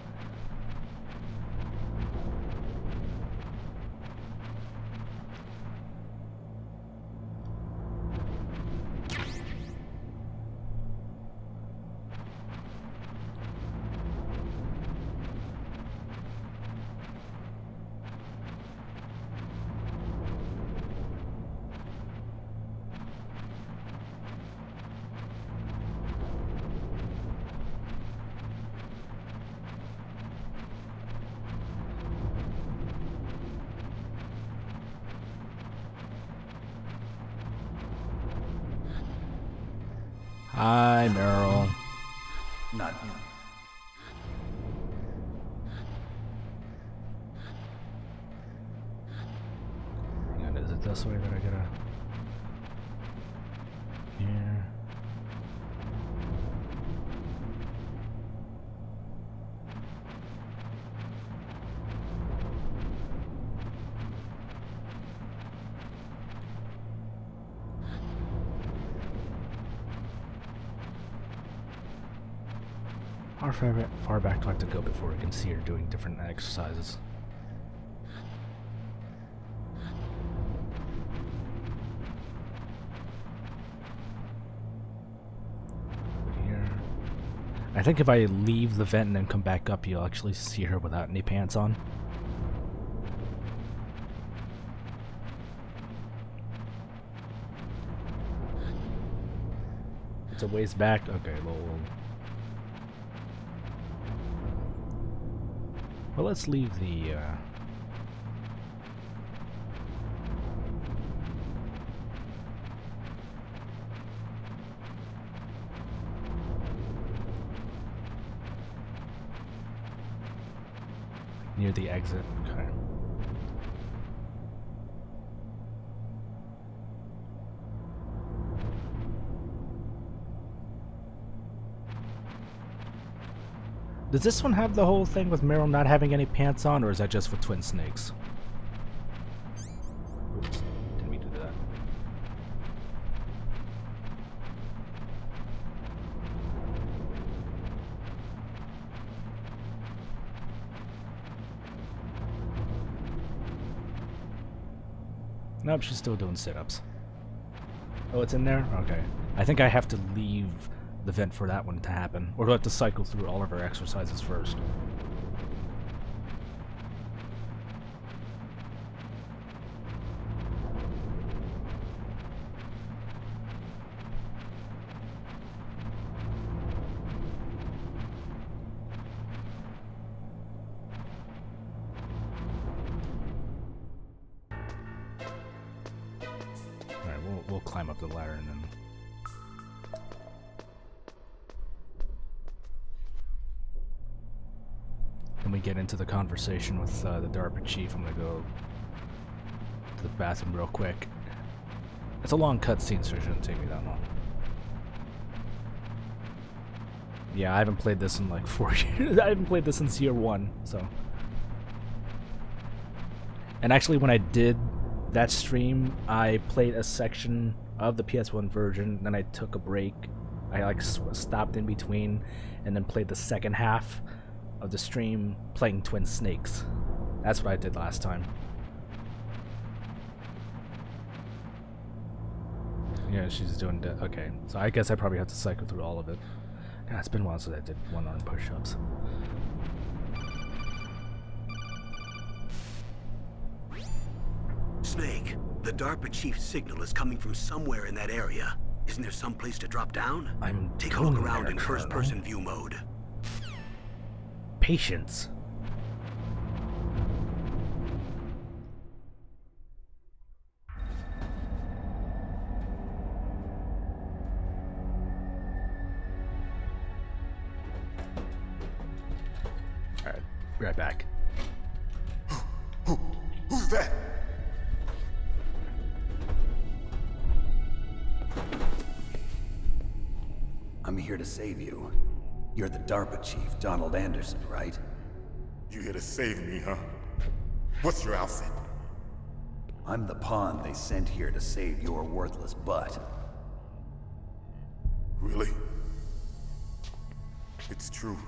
Hi, Meryl. Not him. Hang on, is it this way that I gotta... Here. How far back do I have to go before we can see her doing different exercises? Here. I think if I leave the vent and then come back up, you'll actually see her without any pants on. It's a ways back. Okay, lol. Well, let's leave the, near the exit. Okay. Does this one have the whole thing with Meryl not having any pants on, or is that just for Twin Snakes? Oops, didn't mean to do that. Nope, she's still doing sit-ups. Oh, it's in there? Okay. I think I have to leave the vent for that one to happen, or do I have to cycle through all of our exercises first? Alright, we'll climb up the ladder and then... When we get into the conversation with the DARPA chief, I'm gonna go to the bathroom real quick. It's a long cutscene, so it shouldn't take me that long. Yeah, I haven't played this in like 4 years. I haven't played this since year 1, so. And actually, when I did that stream, I played a section of the PS1 version, then I took a break. I like stopped in between, and then played the second half of the stream playing Twin Snakes. That's what I did last time. Okay, she's doing that. Okay, so I guess I probably have to cycle through all of it. God, it's been a while since I did one-arm push-ups. Snake, the DARPA chief's signal is coming from somewhere in that area. Isn't there some place to drop down? Take a look around in first-person view mode. Patience. Alright, be right back. Who's that? I'm here to save you. You're the DARPA chief, Donald Anderson, right? You here to save me, huh? What's your outfit? I'm the pawn they sent here to save your worthless butt. Really? It's true.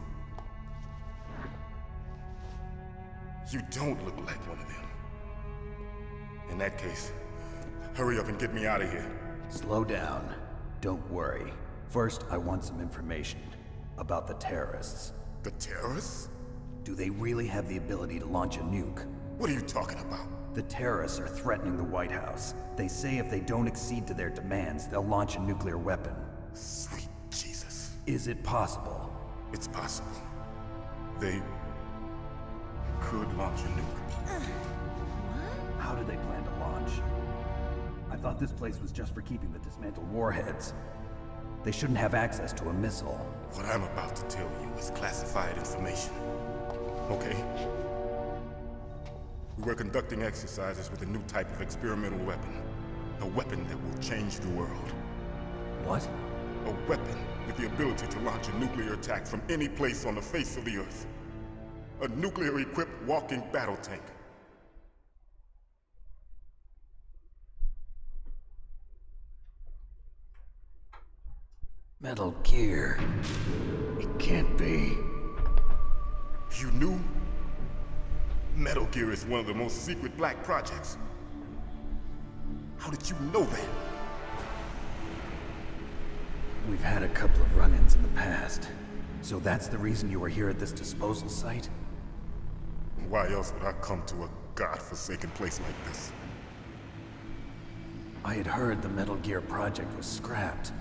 You don't look like one of them. In that case, hurry up and get me out of here. Slow down. Don't worry. First, I want some information about the terrorists. The terrorists? Do they really have the ability to launch a nuke? What are you talking about? The terrorists are threatening the White House. They say if they don't accede to their demands, they'll launch a nuclear weapon. Sweet Jesus. Is it possible? It's possible. They could launch a nuke. How do they plan to launch? I thought this place was just for keeping the dismantled warheads. They shouldn't have access to a missile. What I'm about to tell you is classified information. Okay? We were conducting exercises with a new type of experimental weapon. A weapon that will change the world. What? A weapon with the ability to launch a nuclear attack from any place on the face of the Earth. A nuclear-equipped walking battle tank. Metal Gear. It can't be. You knew? Metal Gear is one of the most secret black projects. How did you know that? We've had a couple of run-ins in the past. So that's the reason you were here at this disposal site? Why else would I come to a godforsaken place like this? I had heard the Metal Gear project was scrapped.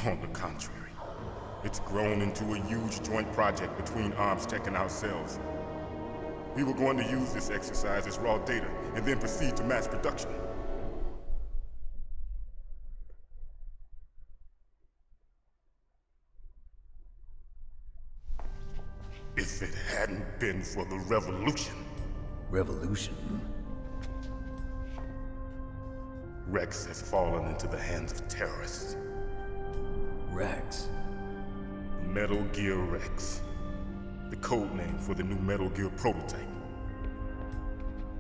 On the contrary, it's grown into a huge joint project between Arms Tech and ourselves. We were going to use this exercise as raw data, and then proceed to mass production. If it hadn't been for the revolution... Revolution? Rex has fallen into the hands of terrorists. Rex? Metal Gear Rex. The code name for the new Metal Gear prototype.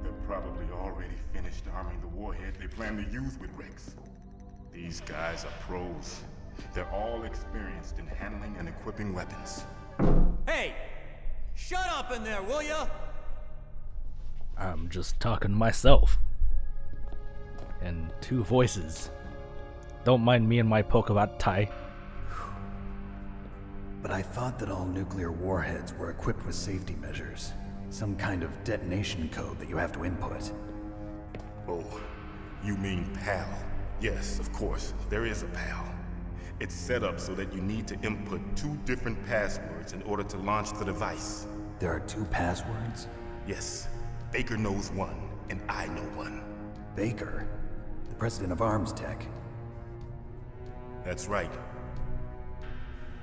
They're probably already finished arming the warhead they plan to use with Rex. These guys are pros. They're all experienced in handling and equipping weapons. Hey! Shut up in there, will ya? I'm just talking to myself. And two voices. Don't mind me and my Pokemon tie. But I thought that all nuclear warheads were equipped with safety measures. Some kind of detonation code that you have to input. Oh, you mean PAL? Yes, of course, there is a PAL. It's set up so that you need to input 2 different passwords in order to launch the device. There are 2 passwords? Yes. Baker knows one, and I know one. Baker? The president of Arms Tech? That's right.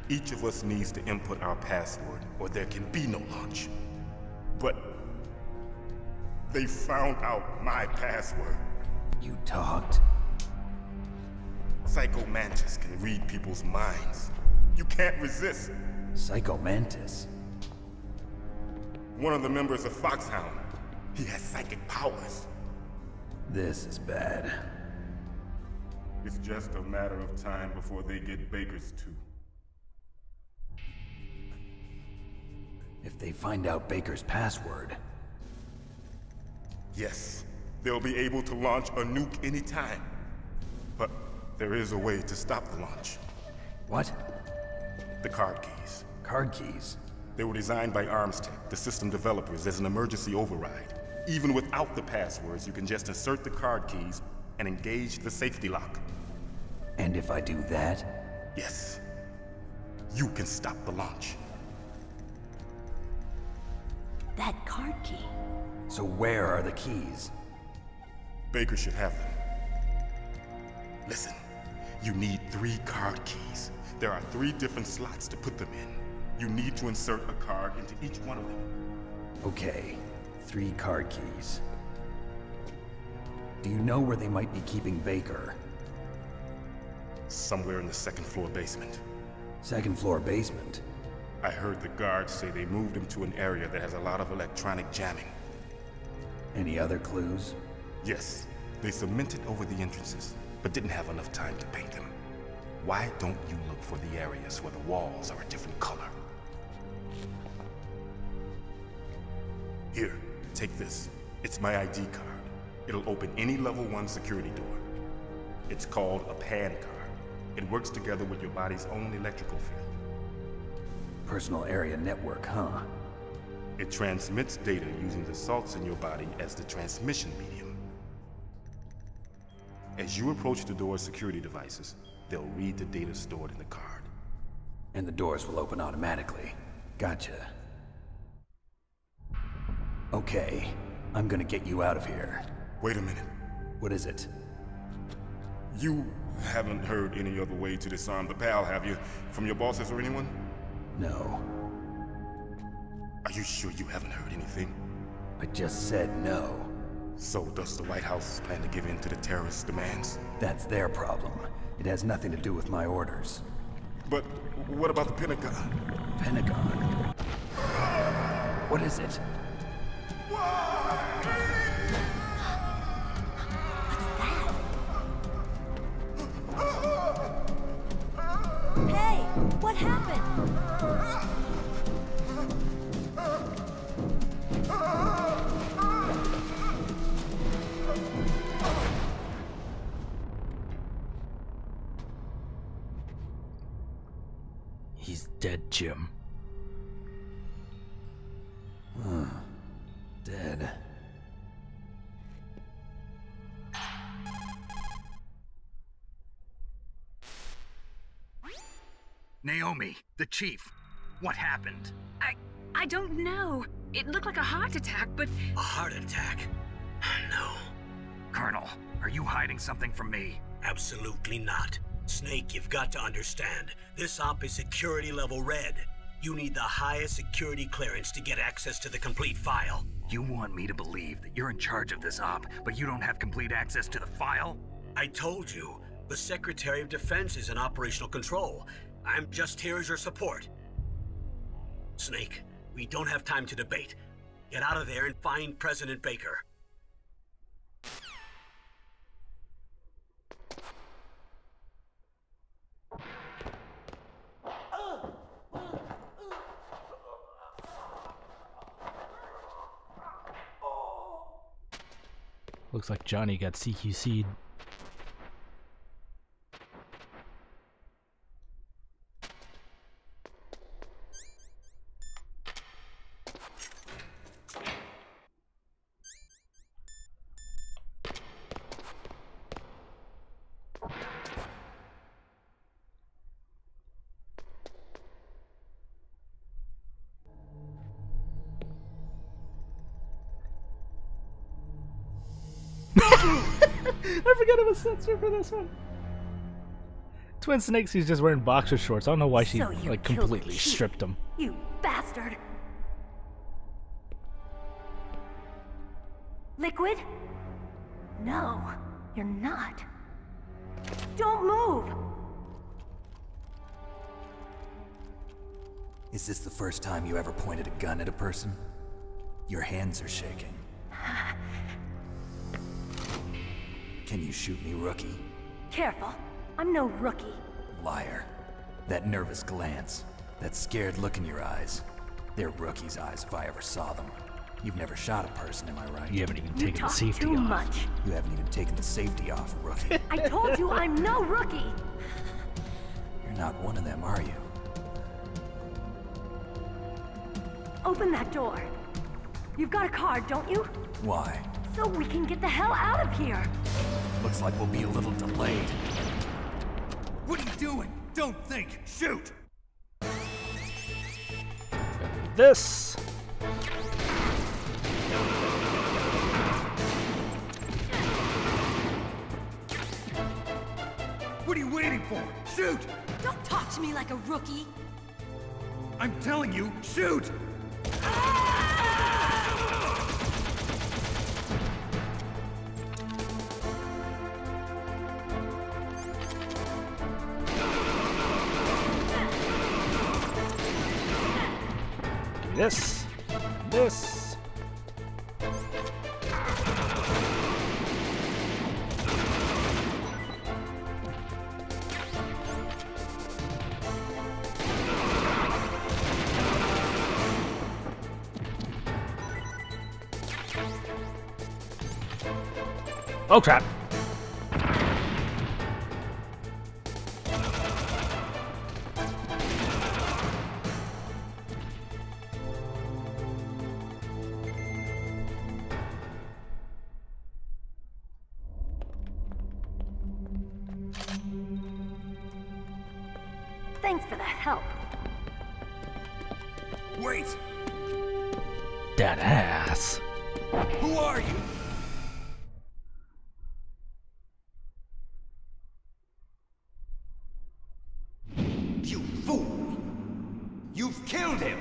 Each of us needs to input our password, or there can be no launch. But they found out my password. You talked? Psycho Mantis can read people's minds. You can't resist. Psycho Mantis? One of the members of Foxhound. He has psychic powers. This is bad. It's just a matter of time before they get Baker's too. If they find out Baker's password... Yes, they'll be able to launch a nuke anytime. But there is a way to stop the launch. What? The card keys. Card keys? They were designed by ArmsTech, the system developers, as an emergency override. Even without the passwords, you can just insert the card keys and engage the safety lock. And if I do that? Yes. You can stop the launch. That card key. So where are the keys? Baker should have them. Listen, you need 3 card keys. There are 3 different slots to put them in. You need to insert a card into each one of them. Okay, 3 card keys. Do you know where they might be keeping Baker? Somewhere in the 2nd floor basement. 2nd floor basement? I heard the guards say they moved him to an area that has a lot of electronic jamming. Any other clues? Yes, they cemented over the entrances, but didn't have enough time to paint them. Why don't you look for the areas where the walls are a different color? Here, take this. It's my ID card. It'll open any level 1 security door. It's called a PAN card. It works together with your body's own electrical field. Personal area network, huh? It transmits data using the salts in your body as the transmission medium. As you approach the door's security devices, they'll read the data stored in the card. And the doors will open automatically. Gotcha. Okay, I'm gonna get you out of here. Wait a minute. What is it? You haven't heard any other way to disarm the PAL, have you? From your bosses or anyone? No. Are you sure you haven't heard anything? I just said no. So does the White House plan to give in to the terrorists' demands? That's their problem. It has nothing to do with my orders. But what about the Pentagon? Pentagon? What is it? Hey, what happened? He's dead, Jim. Dead. Naomi, the chief. What happened? I don't know. It looked like a heart attack, but... A heart attack? No. Colonel, are you hiding something from me? Absolutely not. Snake, you've got to understand. This op is security level red. You need the highest security clearance to get access to the complete file. You want me to believe that you're in charge of this op, but you don't have complete access to the file? I told you, the Secretary of Defense is in operational control. I'm just here as your support. Snake, we don't have time to debate. Get out of there and find President Baker. Looks like Johnny got CQC'd. I forgot it was censored for this one. Twin Snakes, he's just wearing boxer shorts. I don't know why she like completely stripped him. You bastard! Liquid? No, you're not. Don't move! Is this the first time you ever pointed a gun at a person? Your hands are shaking. Can you shoot me, rookie? Careful, I'm no rookie. Liar. That nervous glance, that scared look in your eyes. They're rookie's eyes if I ever saw them. You've never shot a person, am I right? You haven't even You taken the talk safety too off. much. You haven't even taken the safety off, rookie. I told you I'm no rookie. You're not one of them, are you? Open that door. You've got a card, don't you? Why? So we can get the hell out of here. Looks like we'll be a little delayed. What are you doing? Don't think! Shoot! This. What are you waiting for? Shoot! Don't talk to me like a rookie. I'm telling you, shoot! This. This. Oh crap. Thanks for the help. Wait! That ass. Who are you? You fool! You've killed him!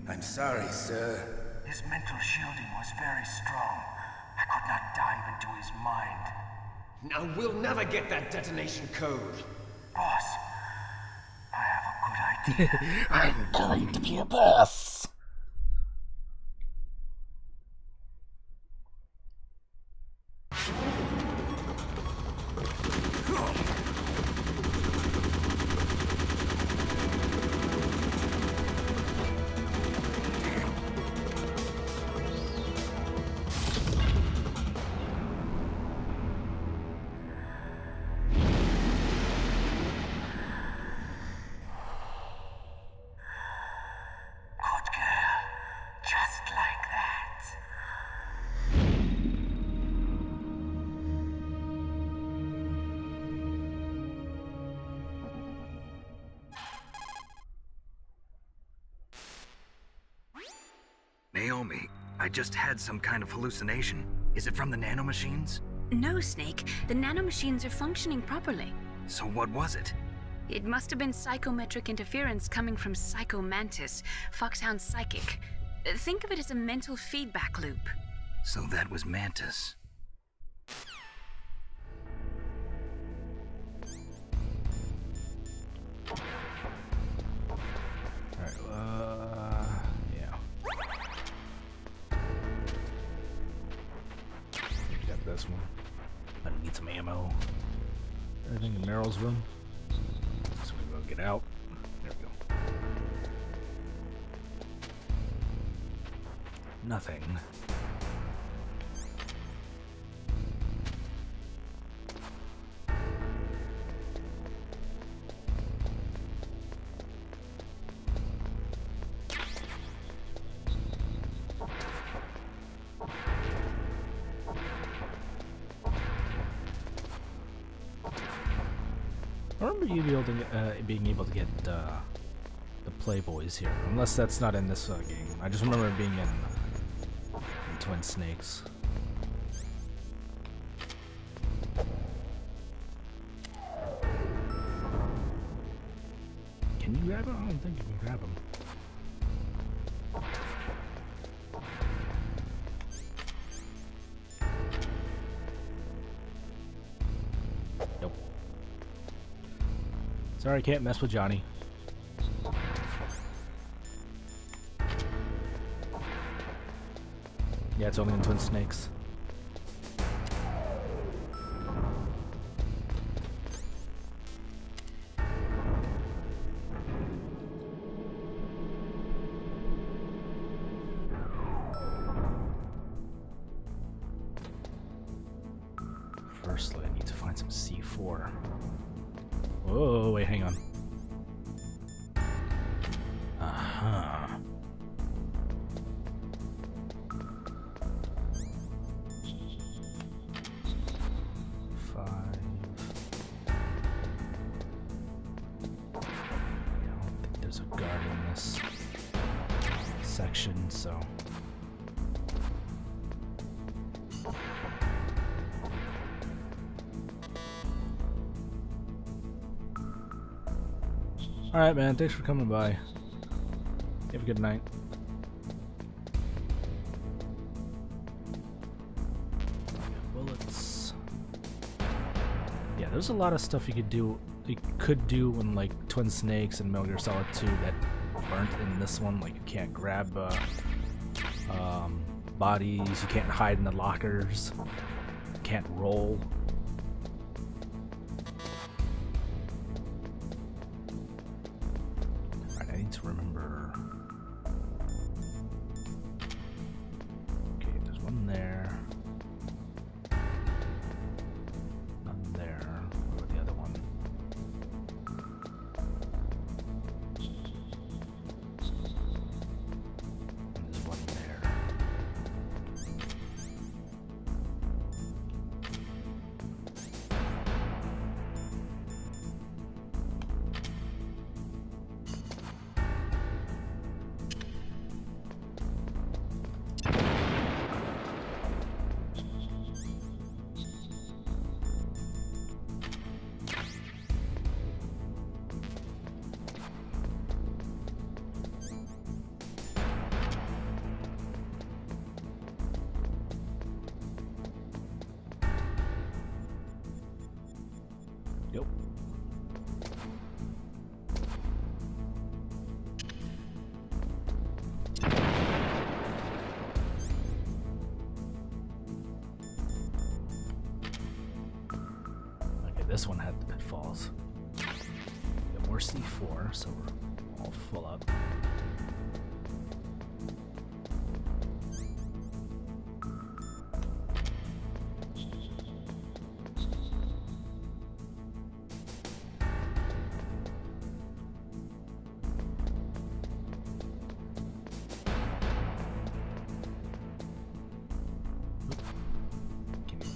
I'm sorry, sir. His mental shielding was very strong. I could not dive into his mind. Now we'll never get that detonation code. Boss, I have a good idea. I'm going to be a boss. Naomi, I just had some kind of hallucination. Is it from the nanomachines? No, Snake. The nanomachines are functioning properly. So what was it? It must have been psychometric interference coming from Psycho Mantis, Foxhound's psychic. Think of it as a mental feedback loop. So that was Mantis. Yeah. Got this one. I need some ammo. Everything in Meryl's room. So we go get out. There we go. Nothing. I remember you being able to get the Playboys here, unless that's not in this game. I just remember it being in Twin Snakes. Can you grab it? I don't think you can grab them. Nope. Sorry, can't mess with Johnny. Yeah, it's only in Twin Snakes. Firstly, I need to find some C4. Whoa, wait, hang on. Uh-huh. Section, so alright, man, thanks for coming by. Have a good night. Bullets. Yeah, there's a lot of stuff you could do in like Twin Snakes and Metal Gear Solid 2 that weren't in this one. Like, you can't grab bodies, you can't hide in the lockers, you can't roll. Alright, I need to remember. Okay, there's one there. None there. Where was the other one? Yep. Okay, this one had the pitfalls. Got more C4, so we're all full up.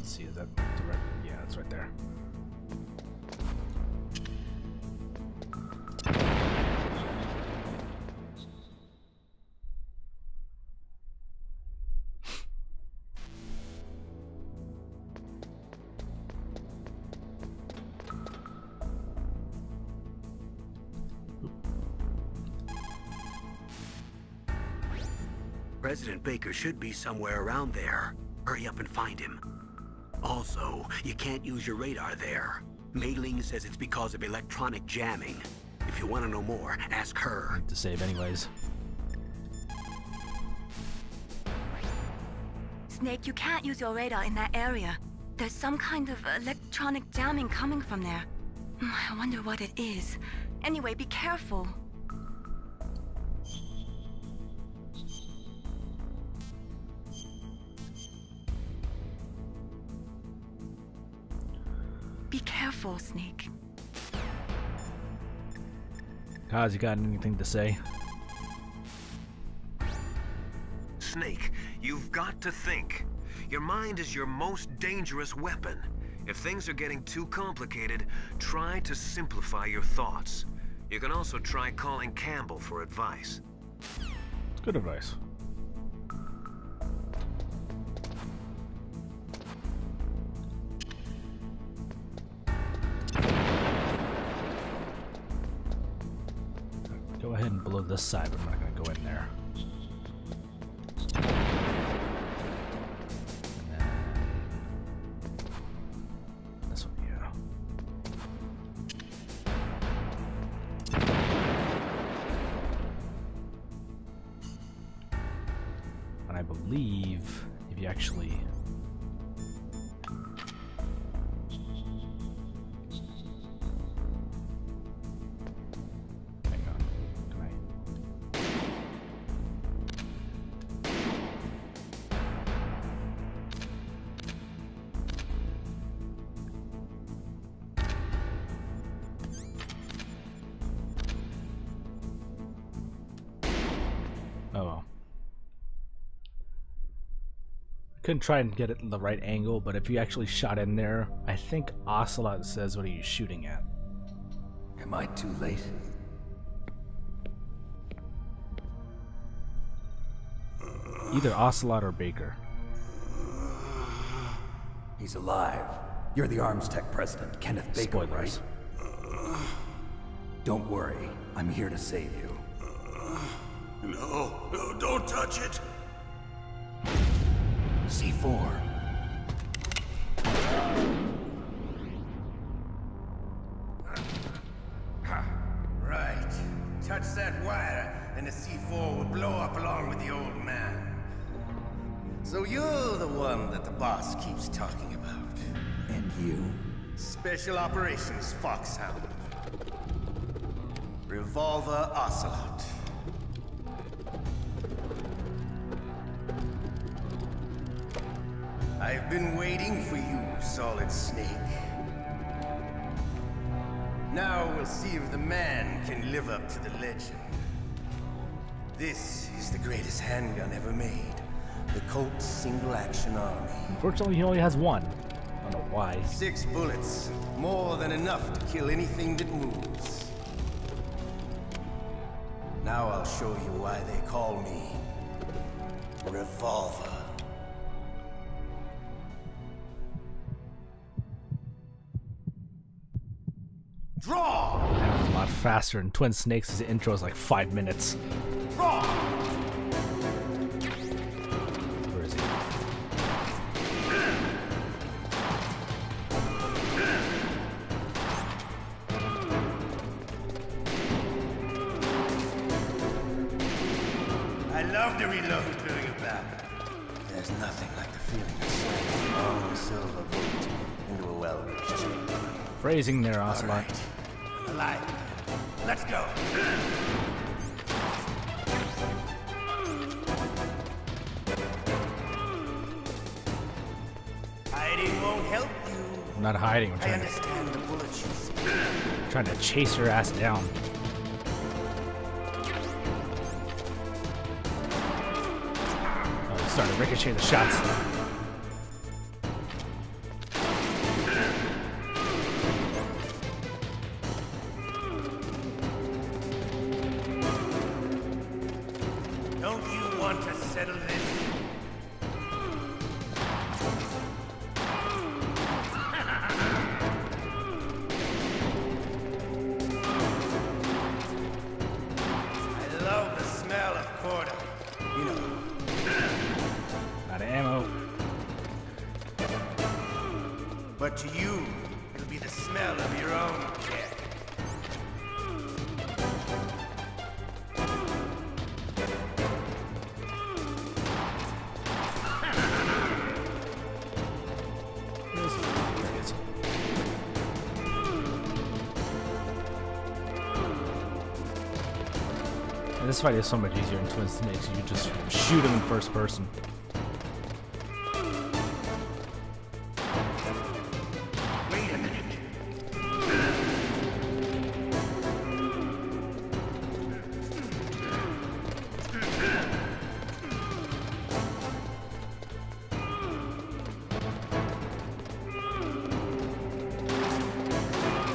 See, is that direct? Yeah, it's right there. President Baker should be somewhere around there. Hurry up and find him. Also, you can't use your radar there. Mei-Ling says it's because of electronic jamming. If you want to know more, ask her. I need to save anyways. Snake, you can't use your radar in that area. There's some kind of electronic jamming coming from there. I wonder what it is. Anyway, be careful. Be careful, Snake. Kaz, you got anything to say? Snake, you've got to think. Your mind is your most dangerous weapon. If things are getting too complicated, try to simplify your thoughts. You can also try calling Campbell for advice. It's good advice. Go ahead and blow this side, but I'm not going to go in there. And then this one, yeah. And I believe if you actually... Couldn't try and get it in the right angle, but if you actually shot in there, I think Ocelot says what are you shooting at. Am I too late? Either Ocelot or Baker. He's alive. You're the Arms Tech president, Kenneth Baker, Spoilers. right? Don't worry. I'm here to save you. No, don't touch it. C4. Right. Touch that wire, and the C4 will blow up along with the old man. So you're the one that the boss keeps talking about. And you? Special Operations Foxhound. Revolver Ocelot. I've been waiting for you, Solid Snake. Now we'll see if the man can live up to the legend. This is the greatest handgun ever made. The Colt Single Action Army. Unfortunately, he only has one. I don't know why. 6 bullets. More than enough to kill anything that moves. Now I'll show you why they call me Revolver. Draw! That was a lot faster, and Twin Snakes' intro is like 5 minutes. Draw! Where is he? I love to reload during a battle. There's nothing like the feeling of sliding a long silver bullet into a well-reached chamber. Phrasing there, Ocelot. All right. Alive. Let's go. Hiding won't help you. I'm not hiding. I'm I trying understand the bullet you see. trying to chase your ass down. Oh, he's starting to ricochet the shots. Don't you want to settle this? I love the smell of quarter. You know. Out of ammo. But to you, it'll be the smell of your own death. And this fight is so much easier in Twin Snakes. You just shoot him in first person. Wait a minute.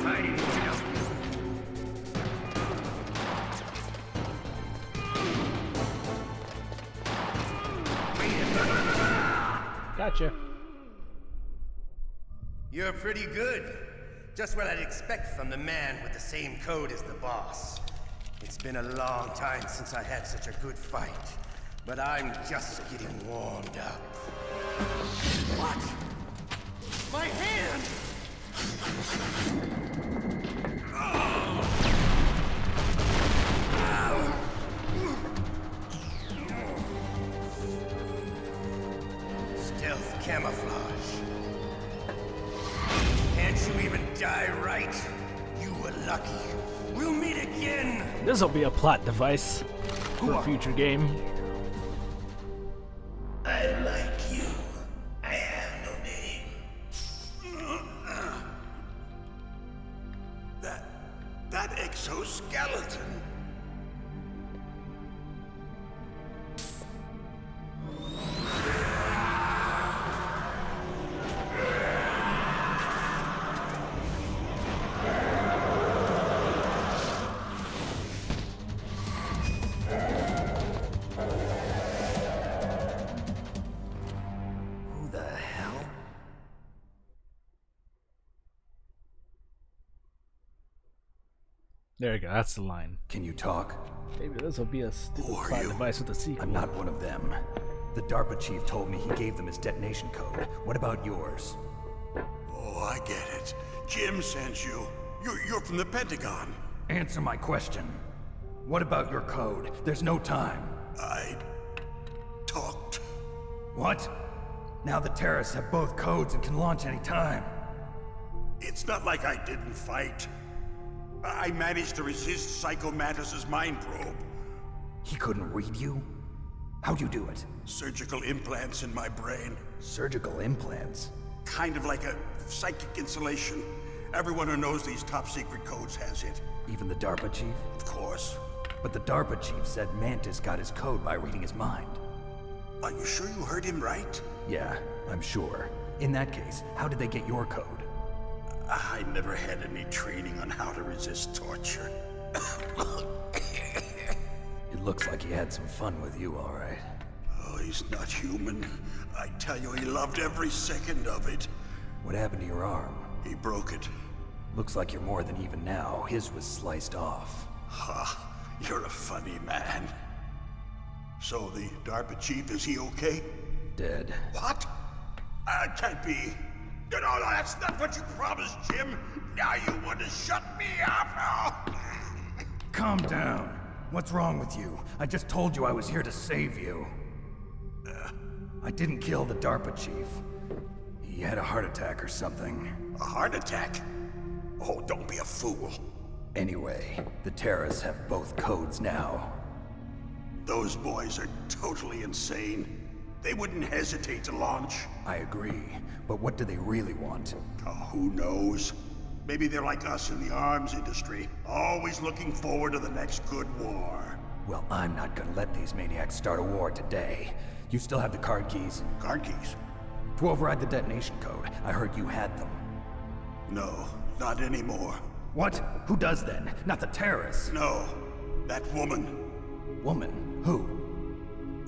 Hiding window. Gotcha. You're pretty good. Just what I'd expect from the man with the same code as the boss. It's been a long time since I had such a good fight, but I'm just getting warmed up. What? My hand! Stealth camouflage. Can't you even die right? You were lucky. We'll meet again! This'll be a plot device for a future game. I like you. I have no name. That exoskeleton. There you go, that's the line. Can you talk? Maybe this will be a stupid plot device with a sequel. I'm not one of them. The DARPA chief told me he gave them his detonation code. What about yours? Oh, I get it. Jim sent you. You're from the Pentagon. Answer my question. What about your code? There's no time. I talked. What? Now the terrorists have both codes and can launch any time. It's not like I didn't fight. I managed to resist Psycho Mantis's mind probe. He couldn't read you? How'd you do it? Surgical implants in my brain. Surgical implants? Kind of like a psychic insulation. Everyone who knows these top secret codes has it. Even the DARPA chief? Of course. But the DARPA chief said Mantis got his code by reading his mind. Are you sure you heard him right? Yeah, I'm sure. In that case, how did they get your code? I never had any training on how to resist torture. It looks like he had some fun with you, all right. Oh, he's not human. I tell you, he loved every second of it. What happened to your arm? He broke it. Looks like you're more than even now. His was sliced off. Ha, you're a funny man. So the DARPA chief, is he okay? Dead. What? Can't be. No, that's not what you promised, Jim. Now you want to shut me up? Calm down. What's wrong with you? I just told you I was here to save you. I didn't kill the DARPA chief. He had a heart attack or something. A heart attack? Oh, don't be a fool. Anyway, the terrorists have both codes now. Those boys are totally insane. They wouldn't hesitate to launch. I agree, but what do they really want? Oh, who knows? Maybe they're like us in the arms industry, always looking forward to the next good war. Well, I'm not gonna let these maniacs start a war today. You still have the card keys? Card keys? To override the detonation code. I heard you had them. No, not anymore. What? Who does then? Not the terrorists? No, that woman. Woman? Who?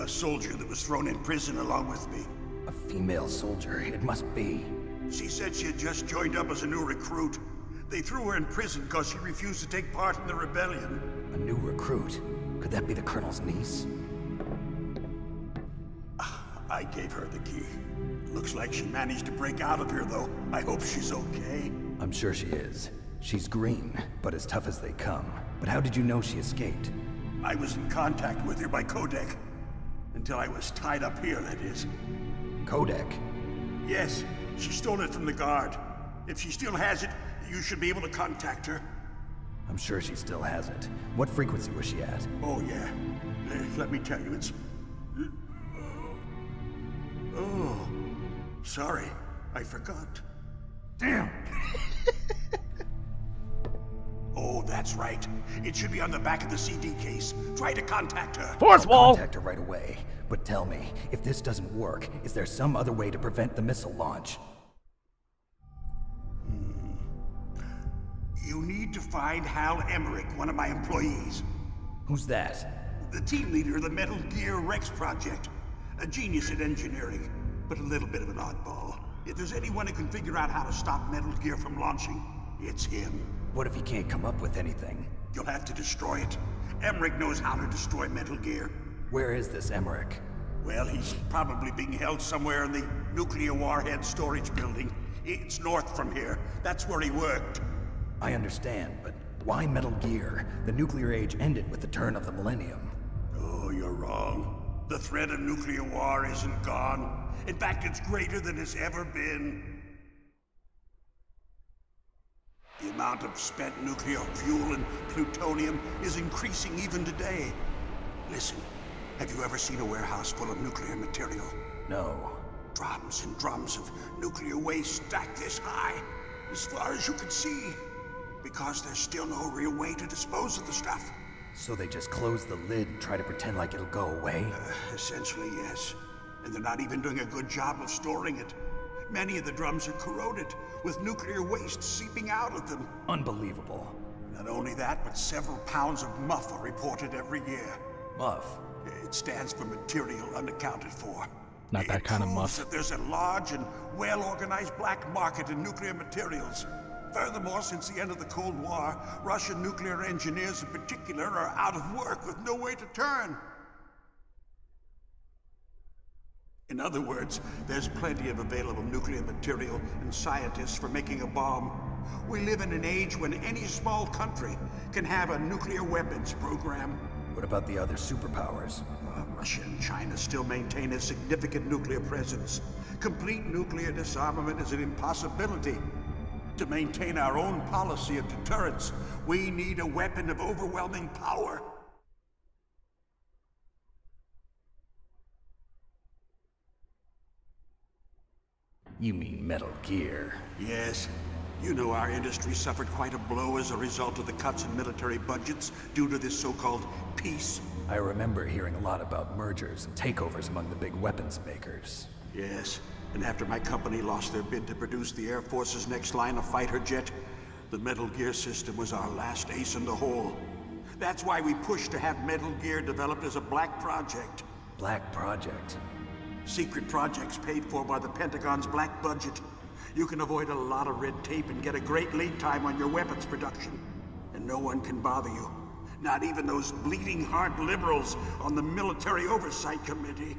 A soldier that was thrown in prison along with me. A female soldier, it must be. She said she had just joined up as a new recruit. They threw her in prison because she refused to take part in the rebellion. A new recruit? Could that be the Colonel's niece? I gave her the key. Looks like she managed to break out of here, though. I hope she's okay. I'm sure she is. She's green, but as tough as they come. But how did you know she escaped? I was in contact with her by codec. Until I was tied up here, that is. Codec? Yes, she stole it from the guard. If she still has it, you should be able to contact her. I'm sure she still has it. What frequency was she at? Oh, yeah. Let me tell you, it's... Oh, sorry. I forgot. Damn! Oh, that's right. It should be on the back of the CD case. Try to contact her. Fourth wall! Contact her right away. But tell me, if this doesn't work, is there some other way to prevent the missile launch? You need to find Hal Emmerich, one of my employees. Who's that? The team leader of the Metal Gear Rex project. A genius at engineering, but a little bit of an oddball. If there's anyone who can figure out how to stop Metal Gear from launching, it's him. What if he can't come up with anything? You'll have to destroy it. Emmerich knows how to destroy Metal Gear. Where is this Emmerich? Well, he's probably being held somewhere in the nuclear warhead storage building. It's north from here. That's where he worked. I understand, but why Metal Gear? The nuclear age ended with the turn of the millennium. Oh, you're wrong. The threat of nuclear war isn't gone. In fact, it's greater than it's ever been. The amount of spent nuclear fuel and plutonium is increasing even today. Listen, have you ever seen a warehouse full of nuclear material? No. Drums and drums of nuclear waste stacked this high, as far as you can see. Because there's still no real way to dispose of the stuff. So they just close the lid and try to pretend like it'll go away? Essentially, yes. And they're not even doing a good job of storing it. Many of the drums are corroded, with nuclear waste seeping out of them. Unbelievable. Not only that, but several pounds of MUF are reported every year. MUF? It stands for material unaccounted for. Not that kind of MUF. That there's a large and well-organized black market in nuclear materials. Furthermore, since the end of the Cold War, Russian nuclear engineers in particular are out of work with no way to turn. In other words, there's plenty of available nuclear material and scientists for making a bomb. We live in an age when any small country can have a nuclear weapons program. What about the other superpowers? Russia and China still maintain a significant nuclear presence. Complete nuclear disarmament is an impossibility. To maintain our own policy of deterrence, we need a weapon of overwhelming power. You mean Metal Gear? Yes. You know our industry suffered quite a blow as a result of the cuts in military budgets due to this so-called peace. I remember hearing a lot about mergers and takeovers among the big weapons makers. Yes, and after my company lost their bid to produce the Air Force's next line of fighter jet, the Metal Gear system was our last ace in the hole. That's why we pushed to have Metal Gear developed as a black project. Black project? Secret projects paid for by the Pentagon's black budget. You can avoid a lot of red tape and get a great lead time on your weapons production. And no one can bother you. Not even those bleeding heart liberals on the Military Oversight Committee.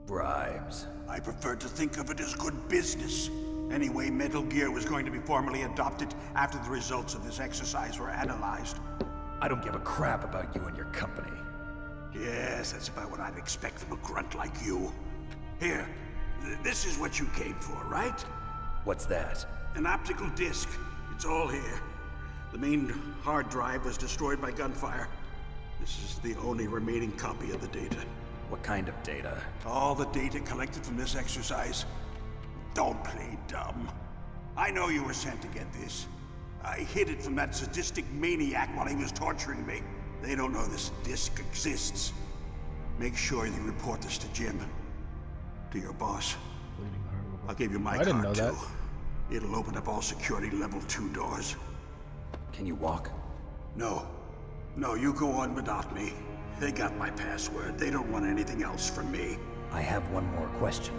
Bribes. I prefer to think of it as good business. Anyway, Metal Gear was going to be formally adopted after the results of this exercise were analyzed. I don't give a crap about you and your company. Yes, that's about what I'd expect from a grunt like you. Here, this is what you came for, right? What's that? An optical disc. It's all here. The main hard drive was destroyed by gunfire. This is the only remaining copy of the data. What kind of data? All the data collected from this exercise. Don't play dumb. I know you were sent to get this. I hid it from that sadistic maniac while he was torturing me. They don't know this disc exists. Make sure you report this to Jim. To your boss. I'll give you my card, didn't know too. that. It'll open up all security level 2 doors. Can you walk? No. No, you go on without me. They got my password. They don't want anything else from me. I have one more question.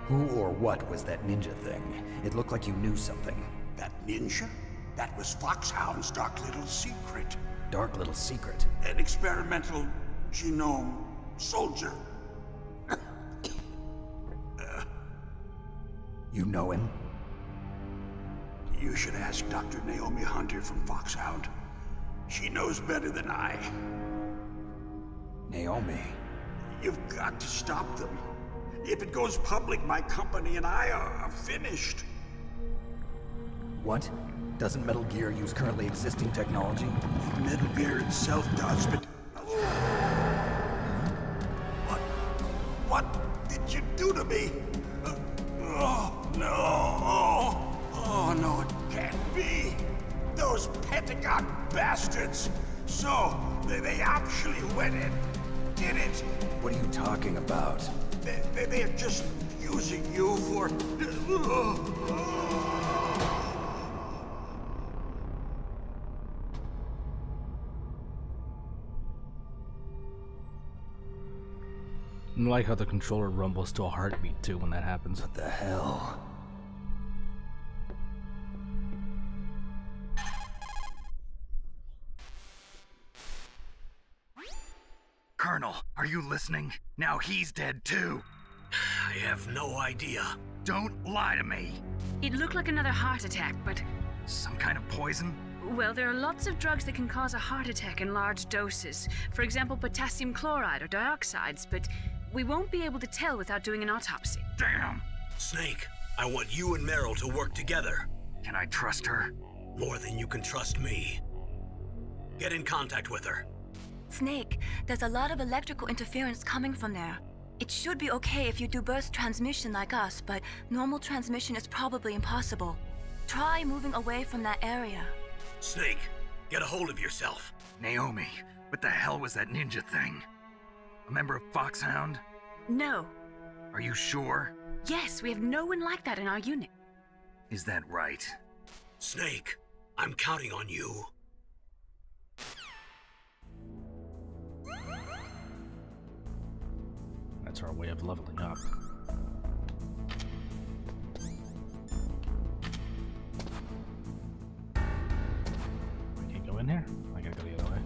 Who or what was that ninja thing? It looked like you knew something. That ninja? That was Foxhound's dark little secret. Dark little secret? An experimental genome soldier. You know him? You should ask Dr. Naomi Hunter from Foxhound. She knows better than I. Naomi? You've got to stop them. If it goes public, my company and I are finished. What? Doesn't Metal Gear use currently existing technology? Metal Gear itself does, but... What did you do to me? Oh, no. Oh, no, it can't be. Those Pentagon bastards. So, they actually went and did it. What are you talking about? They're just using you for... I like how the controller rumbles to a heartbeat too when that happens. What the hell? Colonel, are you listening? Now he's dead too. I have no idea. Don't lie to me. It looked like another heart attack, but... Some kind of poison? Well, there are lots of drugs that can cause a heart attack in large doses. For example, potassium chloride or dioxides, but we won't be able to tell without doing an autopsy. Damn! Snake, I want you and Meryl to work together. Can I trust her? More than you can trust me. Get in contact with her. Snake, there's a lot of electrical interference coming from there. It should be okay if you do burst transmission like us, but normal transmission is probably impossible. Try moving away from that area. Snake, get a hold of yourself. Naomi, what the hell was that ninja thing? A member of Foxhound? No. Are you sure? Yes, we have no one like that in our unit. Is that right? Snake, I'm counting on you. That's our way of leveling up. I can't go in here? I gotta go the other way.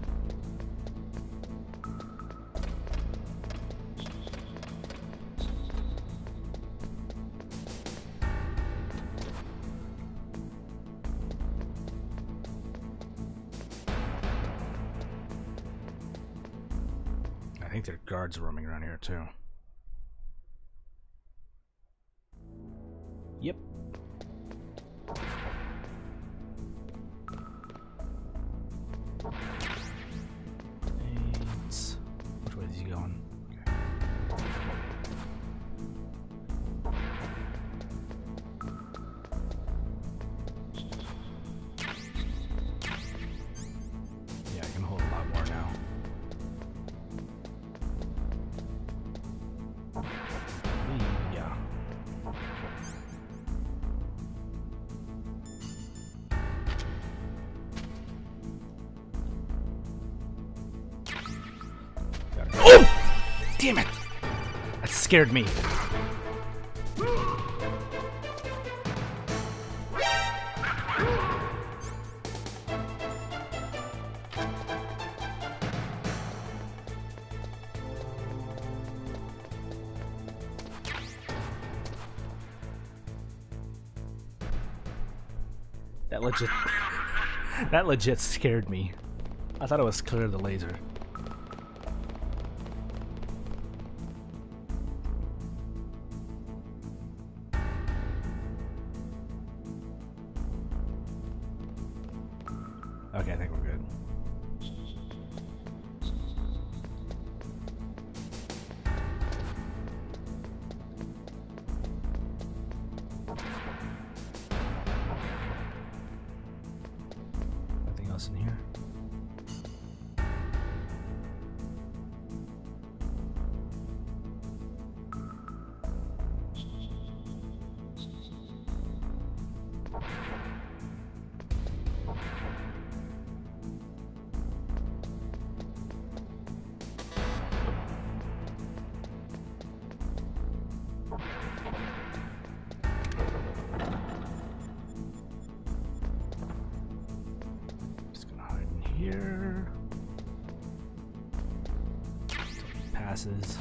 I think there are guards roaming around here too. Yep. Eight. Which way is he going? Yeah, I can hold a lot more now. Yeah. Oh! Damn it! That scared me. That legit scared me. I thought it was clear of the laser. Okay, I think we're good. Nothing else in here? Here. Passes.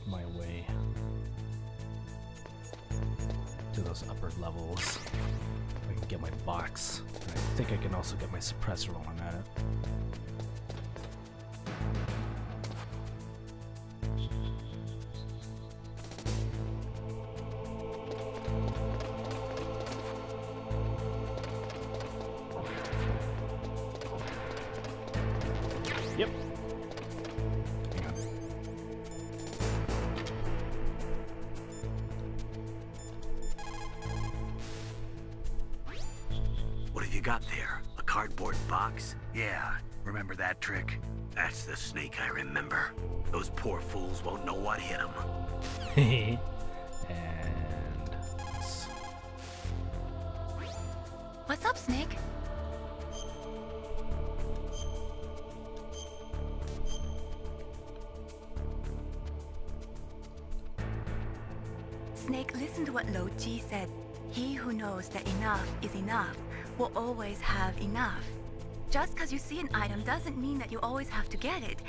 My way to those upper levels. I can get my box. I think I can also get my suppressor while I'm at it. Yep. Hang on. What have you got there? A cardboard box? Yeah, remember that trick? That's the snake I remember. Those poor fools won't know what hit them. And... What's up, Snake? Snake, listen to what Lo Ji said. He who knows that enough is enough will always have enough. Just because you see an item doesn't mean that you always have to get it.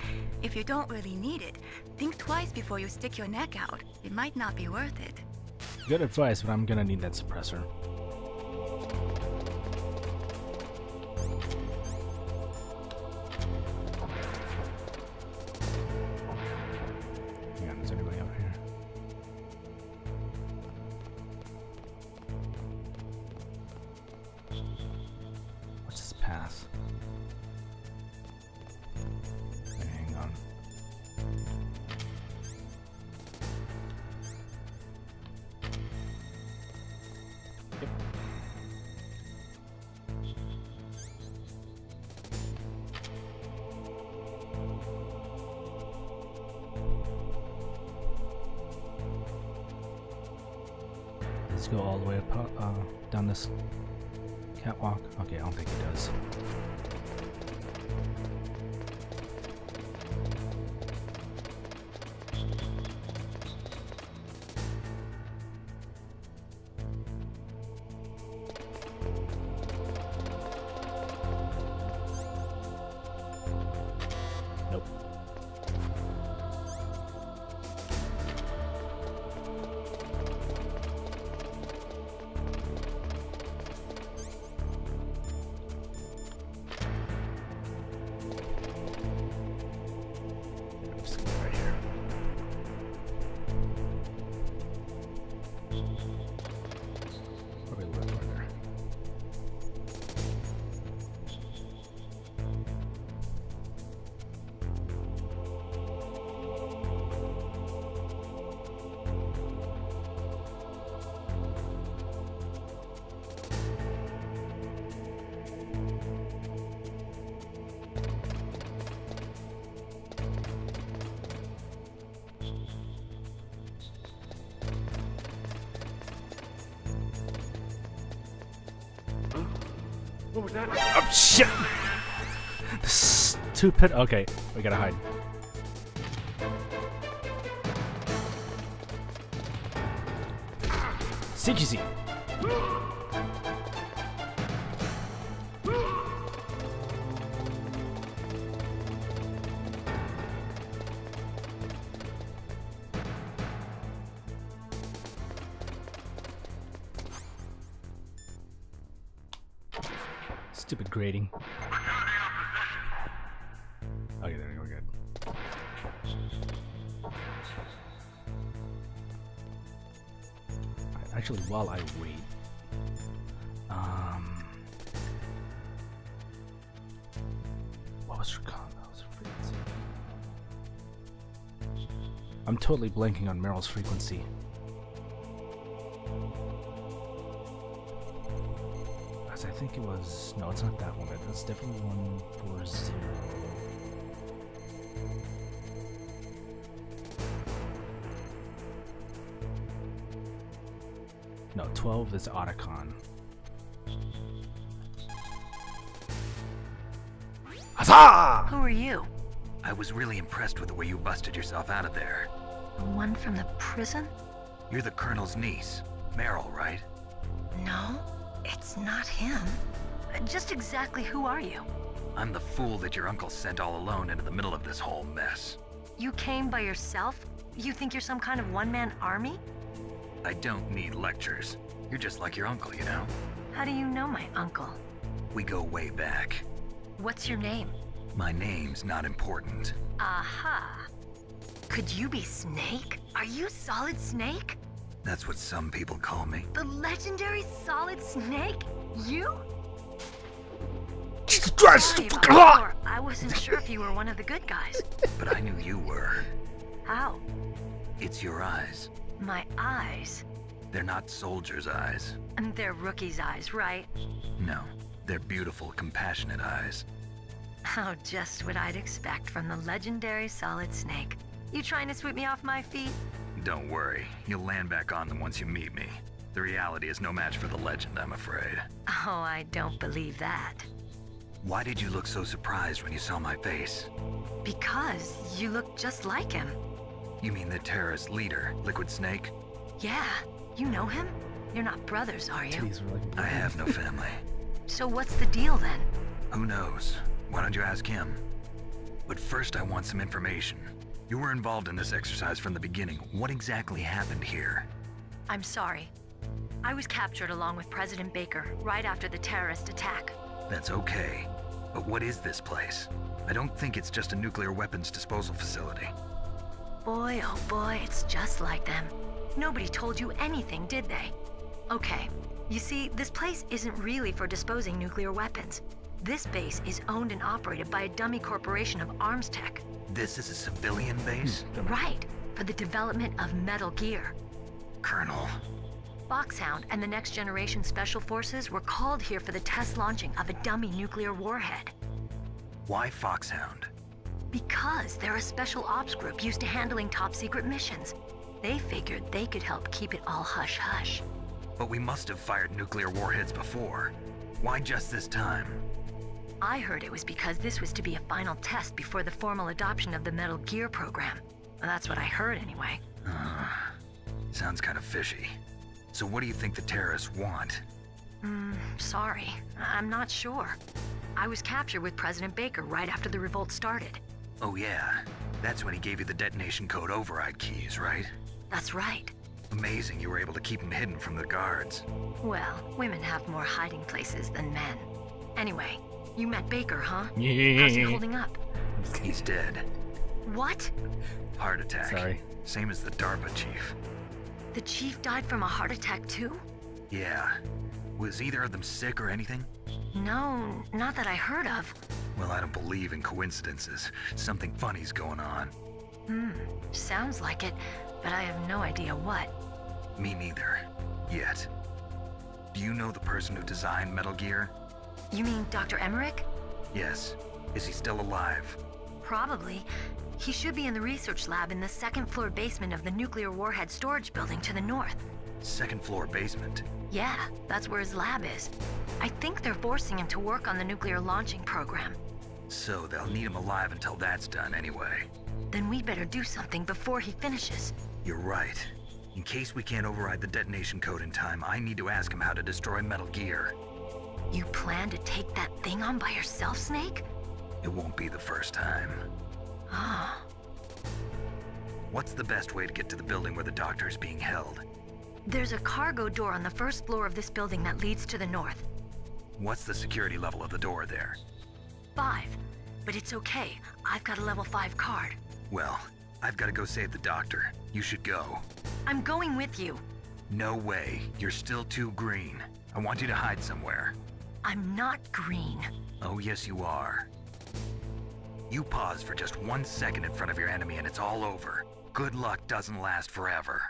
If you don't really need it, think twice before you stick your neck out. It might not be worth it. Good advice, but I'm gonna need that suppressor. Hang on, is anybody out here? What's this path? Hang on. Let's go all the way up, down this catwalk. Okay, I don't think he does. What was that? Oh shit! The stupid. Okay, we gotta hide. CQC. Stupid grading. Okay, there we go, good. Actually, while I wait, what was her frequency? I'm totally blanking on Meryl's frequency. I think it was, no, it's not that one. That's definitely 140. No, 12 is Otacon. Huzzah! Who are you? I was really impressed with the way you busted yourself out of there. The one from the prison? You're the Colonel's niece, Meryl, right? No, it's not him. Just exactly who are you? I'm the fool that your uncle sent all alone into the middle of this whole mess. You came by yourself? You think you're some kind of one-man army? I don't need lectures. You're just like your uncle, you know? How do you know my uncle? We go way back. What's your name? My name's not important. Aha. Could you be Snake? Are you Solid Snake? That's what some people call me. The legendary Solid Snake? You? Sorry about before. I wasn't sure if you were one of the good guys. But I knew you were. How? It's your eyes. My eyes? They're not soldiers' eyes. And they're rookies' eyes, right? No, they're beautiful, compassionate eyes. Oh, just what I'd expect from the legendary Solid Snake. You trying to sweep me off my feet? Don't worry, you'll land back on them once you meet me. The reality is no match for the legend, I'm afraid. Oh, I don't believe that. Why did you look so surprised when you saw my face? Because you look just like him. You mean the terrorist leader, Liquid Snake? Yeah, you know him? You're not brothers, are you? I have no family. So what's the deal then? Who knows? Why don't you ask him? But first I want some information. You were involved in this exercise from the beginning. What exactly happened here? I'm sorry. I was captured along with President Baker right after the terrorist attack. That's okay. But what is this place? I don't think it's just a nuclear weapons disposal facility. Boy, oh boy, it's just like them. Nobody told you anything, did they? Okay, you see, this place isn't really for disposing nuclear weapons. This base is owned and operated by a dummy corporation of arms tech. This is a civilian base? Right, for the development of Metal Gear. Colonel. Foxhound and the Next Generation Special Forces were called here for the test launching of a dummy nuclear warhead. Why Foxhound? Because they're a special ops group used to handling top secret missions. They figured they could help keep it all hush-hush. But we must have fired nuclear warheads before. Why just this time? I heard it was because this was to be a final test before the formal adoption of the Metal Gear program. Well, that's what I heard anyway. Sounds kind of fishy. So what do you think the terrorists want? Sorry. I'm not sure. I was captured with President Baker right after the revolt started. Oh yeah, that's when he gave you the detonation code override keys, right? That's right. Amazing you were able to keep him hidden from the guards. Well, women have more hiding places than men. Anyway, you met Baker, huh? Yeah. How's he holding up? He's dead. What? Heart attack. Sorry. Same as the DARPA chief. The chief died from a heart attack too? Yeah. Was either of them sick or anything? No, not that I heard of. Well, I don't believe in coincidences. Something funny's going on. Sounds like it, but I have no idea what. Me neither. Yet. Do you know the person who designed Metal Gear? You mean Dr. Emmerich? Yes. Is he still alive? Probably. He should be in the research lab in the second floor basement of the nuclear warhead storage building to the north. Second floor basement? Yeah, that's where his lab is. I think they're forcing him to work on the nuclear launching program. So they'll need him alive until that's done anyway. Then we better do something before he finishes. You're right. In case we can't override the detonation code in time, I need to ask him how to destroy Metal Gear. You plan to take that thing on by yourself, Snake? It won't be the first time. Ah. What's the best way to get to the building where the doctor is being held? There's a cargo door on the first floor of this building that leads to the north. What's the security level of the door there? 5. But it's okay. I've got a level 5 card. Well, I've got to go save the doctor. You should go. I'm going with you. No way. You're still too green. I want you to hide somewhere. I'm not green. Oh, yes you are. You pause for just 1 second in front of your enemy and it's all over. Good luck doesn't last forever.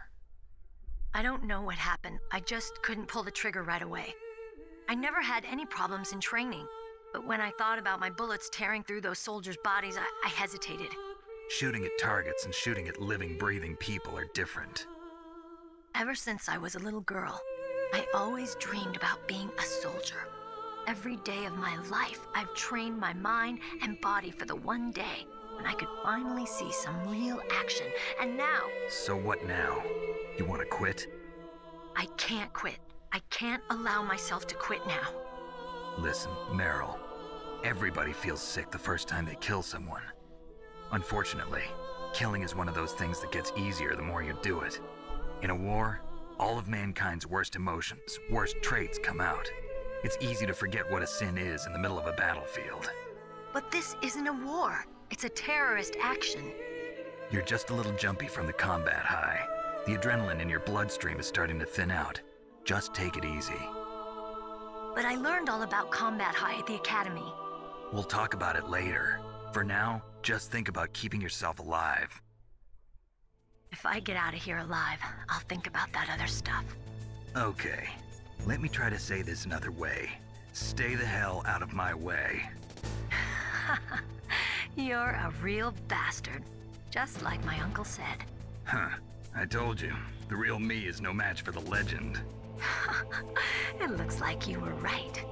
I don't know what happened. I just couldn't pull the trigger right away. I never had any problems in training, but when I thought about my bullets tearing through those soldiers' bodies, I hesitated. Shooting at targets and shooting at living, breathing people are different. Ever since I was a little girl, I always dreamed about being a soldier. Every day of my life, I've trained my mind and body for the one day when I could finally see some real action, and now... So what now? You want to quit? I can't quit. I can't allow myself to quit now. Listen, Meryl. Everybody feels sick the first time they kill someone. Unfortunately, killing is one of those things that gets easier the more you do it. In a war, all of mankind's worst emotions, worst traits come out. It's easy to forget what a sin is in the middle of a battlefield. But this isn't a war. It's a terrorist action. You're just a little jumpy from the combat high. The adrenaline in your bloodstream is starting to thin out. Just take it easy. But I learned all about combat high at the academy. We'll talk about it later. For now, just think about keeping yourself alive. If I get out of here alive, I'll think about that other stuff. Okay. Let me try to say this another way. Stay the hell out of my way. You're a real bastard. Just like my uncle said. Huh. I told you. The real me is no match for the legend. It looks like you were right.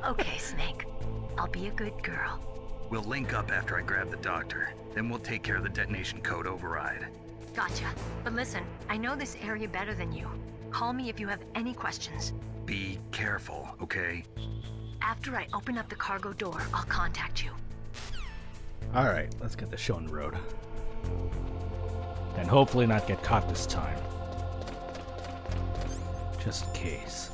Okay, Snake. I'll be a good girl. We'll link up after I grab the doctor. Then we'll take care of the detonation code override. Gotcha. But listen, I know this area better than you. Call me if you have any questions. Be careful, okay? After I open up the cargo door, I'll contact you. Alright, let's get the show on the road. And hopefully not get caught this time. Just in case.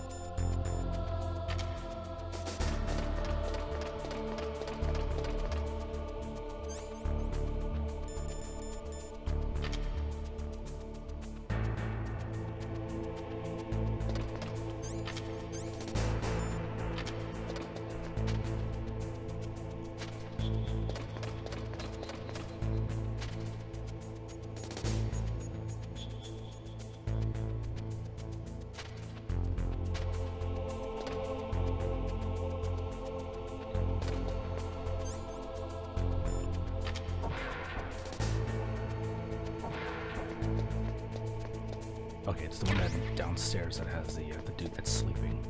Okay, it's the one that downstairs that has the dude that's sleeping.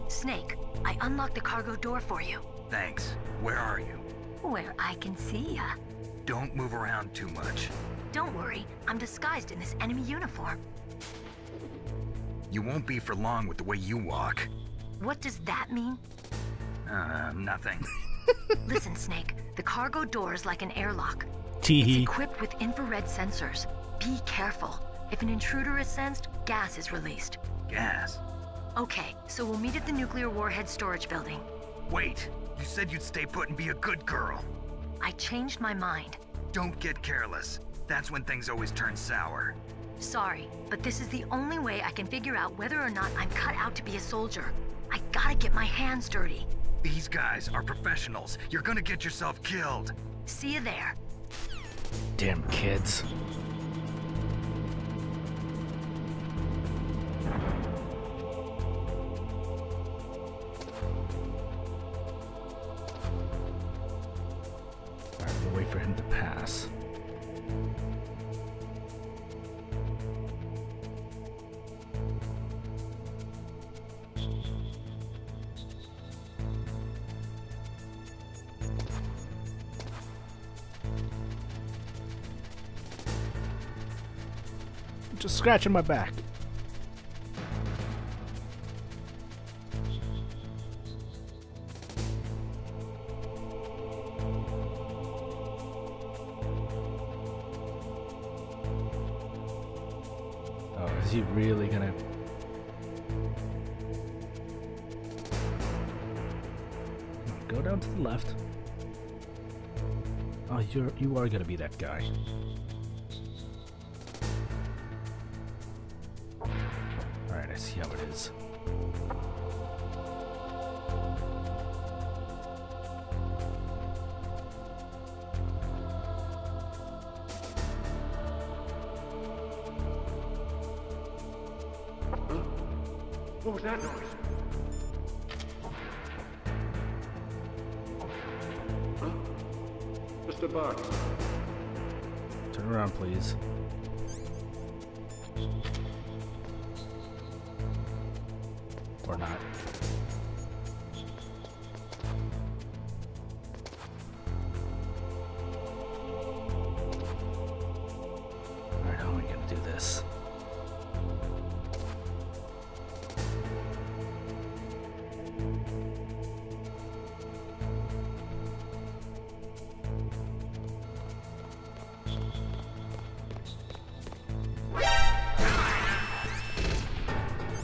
Snake, I unlocked the cargo door for you. Thanks. Where are you? Where I can see ya. Don't move around too much. Don't worry, I'm disguised in this enemy uniform. You won't be for long with the way you walk. What does that mean? Nothing. Listen, Snake, the cargo door is like an airlock. Teehee. It's equipped with infrared sensors. Be careful. If an intruder is sensed, gas is released. Gas? Okay, so we'll meet at the nuclear warhead storage building. Wait, you said you'd stay put and be a good girl. I changed my mind. Don't get careless. That's when things always turn sour. Sorry, but this is the only way I can figure out whether or not I'm cut out to be a soldier. I gotta get my hands dirty. These guys are professionals. You're gonna get yourself killed. See you there. Damn kids. Alright, we'll wait for him to pass. Just scratching my back. Oh, is he really gonna? Go down to the left. Oh, you are gonna be that guy. Alright, I see how it is. What was that noise? Huh? Mr. Buck. Turn around, please. Or not. Alright, how am I gonna do this?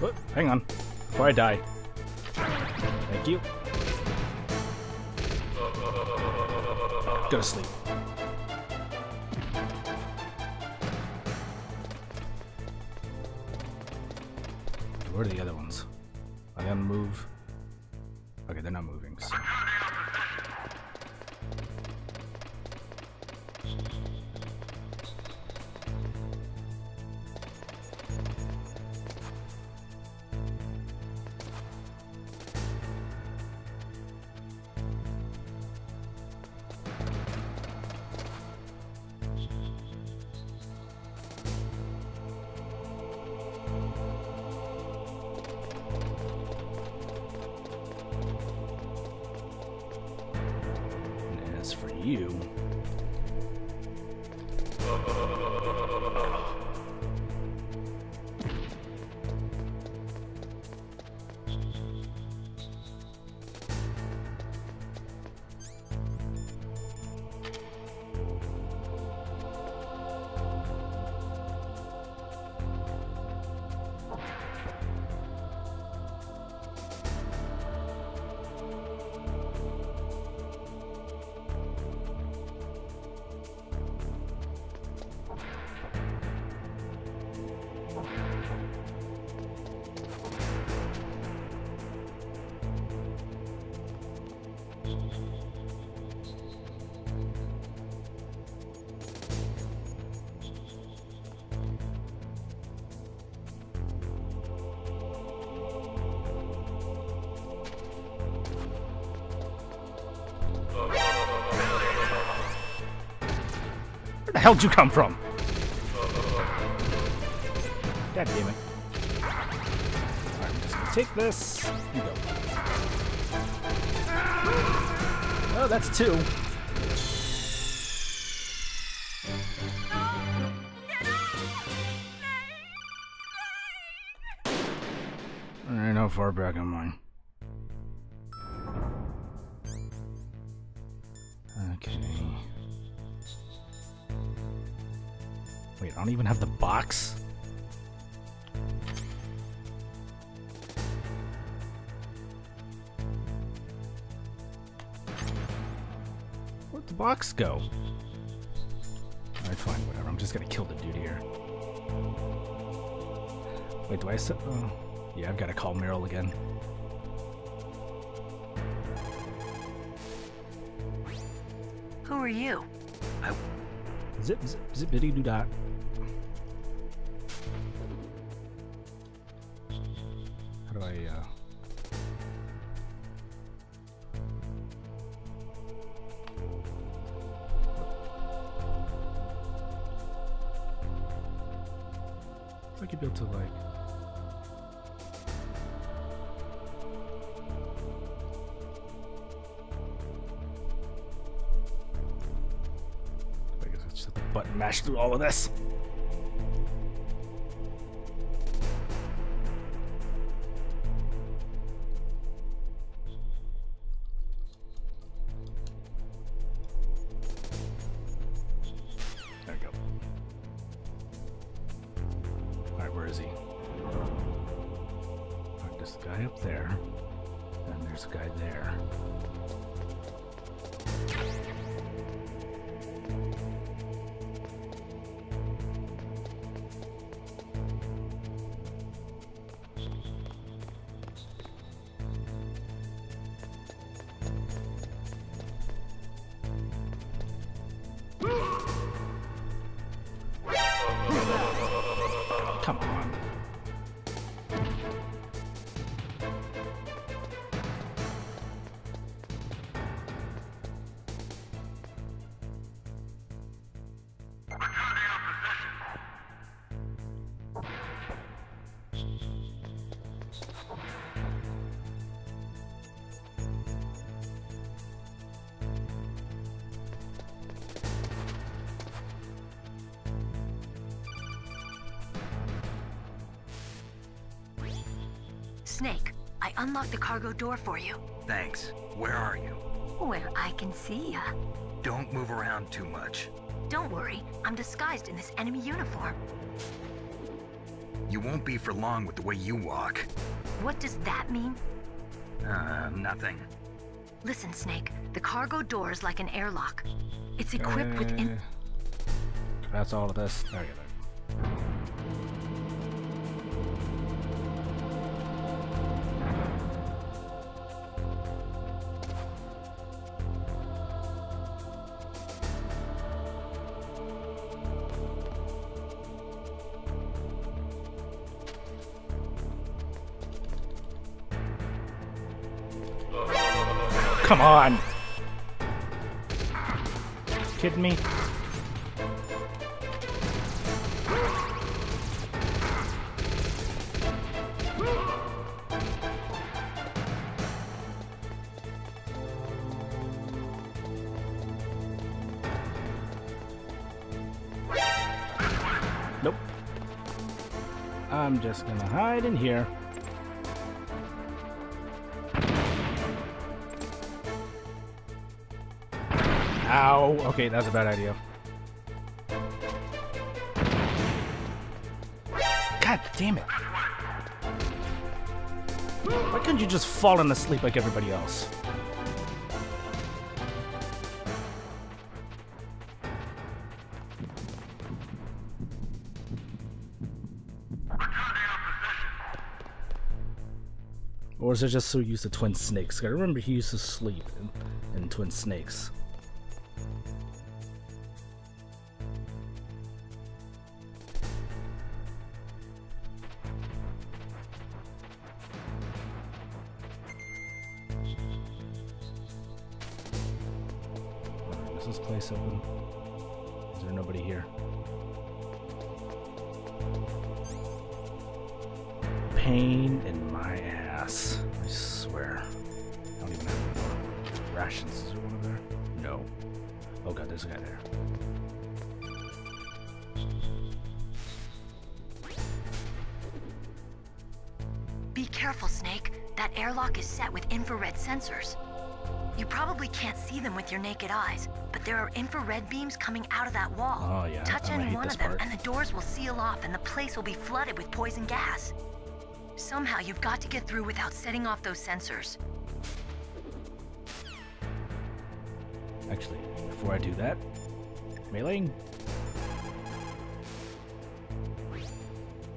Oh, hang on. Before I die. Thank you. Go to sleep. Where are the other ones? Are they gonna move? Okay, they're not moving. So. As for you... hell'd you come from? God damn it. Alright, I'm just gonna take this and go. Oh, that's 2. Alright, how far back am I? Okay. Wait, I don't even have the box? Where'd the box go? Alright, fine, whatever. I'm just gonna kill the dude here. Wait, do I set... Oh, yeah, I've gotta call Meryl again. Who are you? Zip, zip, zippity doo dot. How do I, I could be able to, like... I guess I just have to button mash through all of this. There we go. Alright, where is he? Alright, there's a guy up there. And there's a guy there. Come on. Snake, I unlocked the cargo door for you. Thanks. Where are you? Where I can see ya. Don't move around too much. Don't worry, I'm disguised in this enemy uniform. You won't be for long with the way you walk. What does that mean? Nothing. Listen, Snake, the cargo door is like an airlock. It's equipped with That's all of this. There we go. Come on! Kidding me? Nope. I'm just gonna hide in here. Ow! Okay, that's a bad idea. God damn it! Why couldn't you just fall asleep like everybody else? Or is it just so used to Twin Snakes? I remember he used to sleep in Twin Snakes. Is this place open? Is there nobody here? pain in my ass. I swear. I don't even have any more rations. Is there one over there? No. Oh god, there's a guy there. Be careful, Snake. That airlock is set with infrared sensors. You probably can't see them with your naked eyes, but there are infrared beams coming out of that wall. Oh yeah, Touch I'm gonna any hate one this of them, part. and the doors will seal off, and the place will be flooded with poison gas. Somehow, you've got to get through without setting off those sensors. Actually, before I do that, meleeing.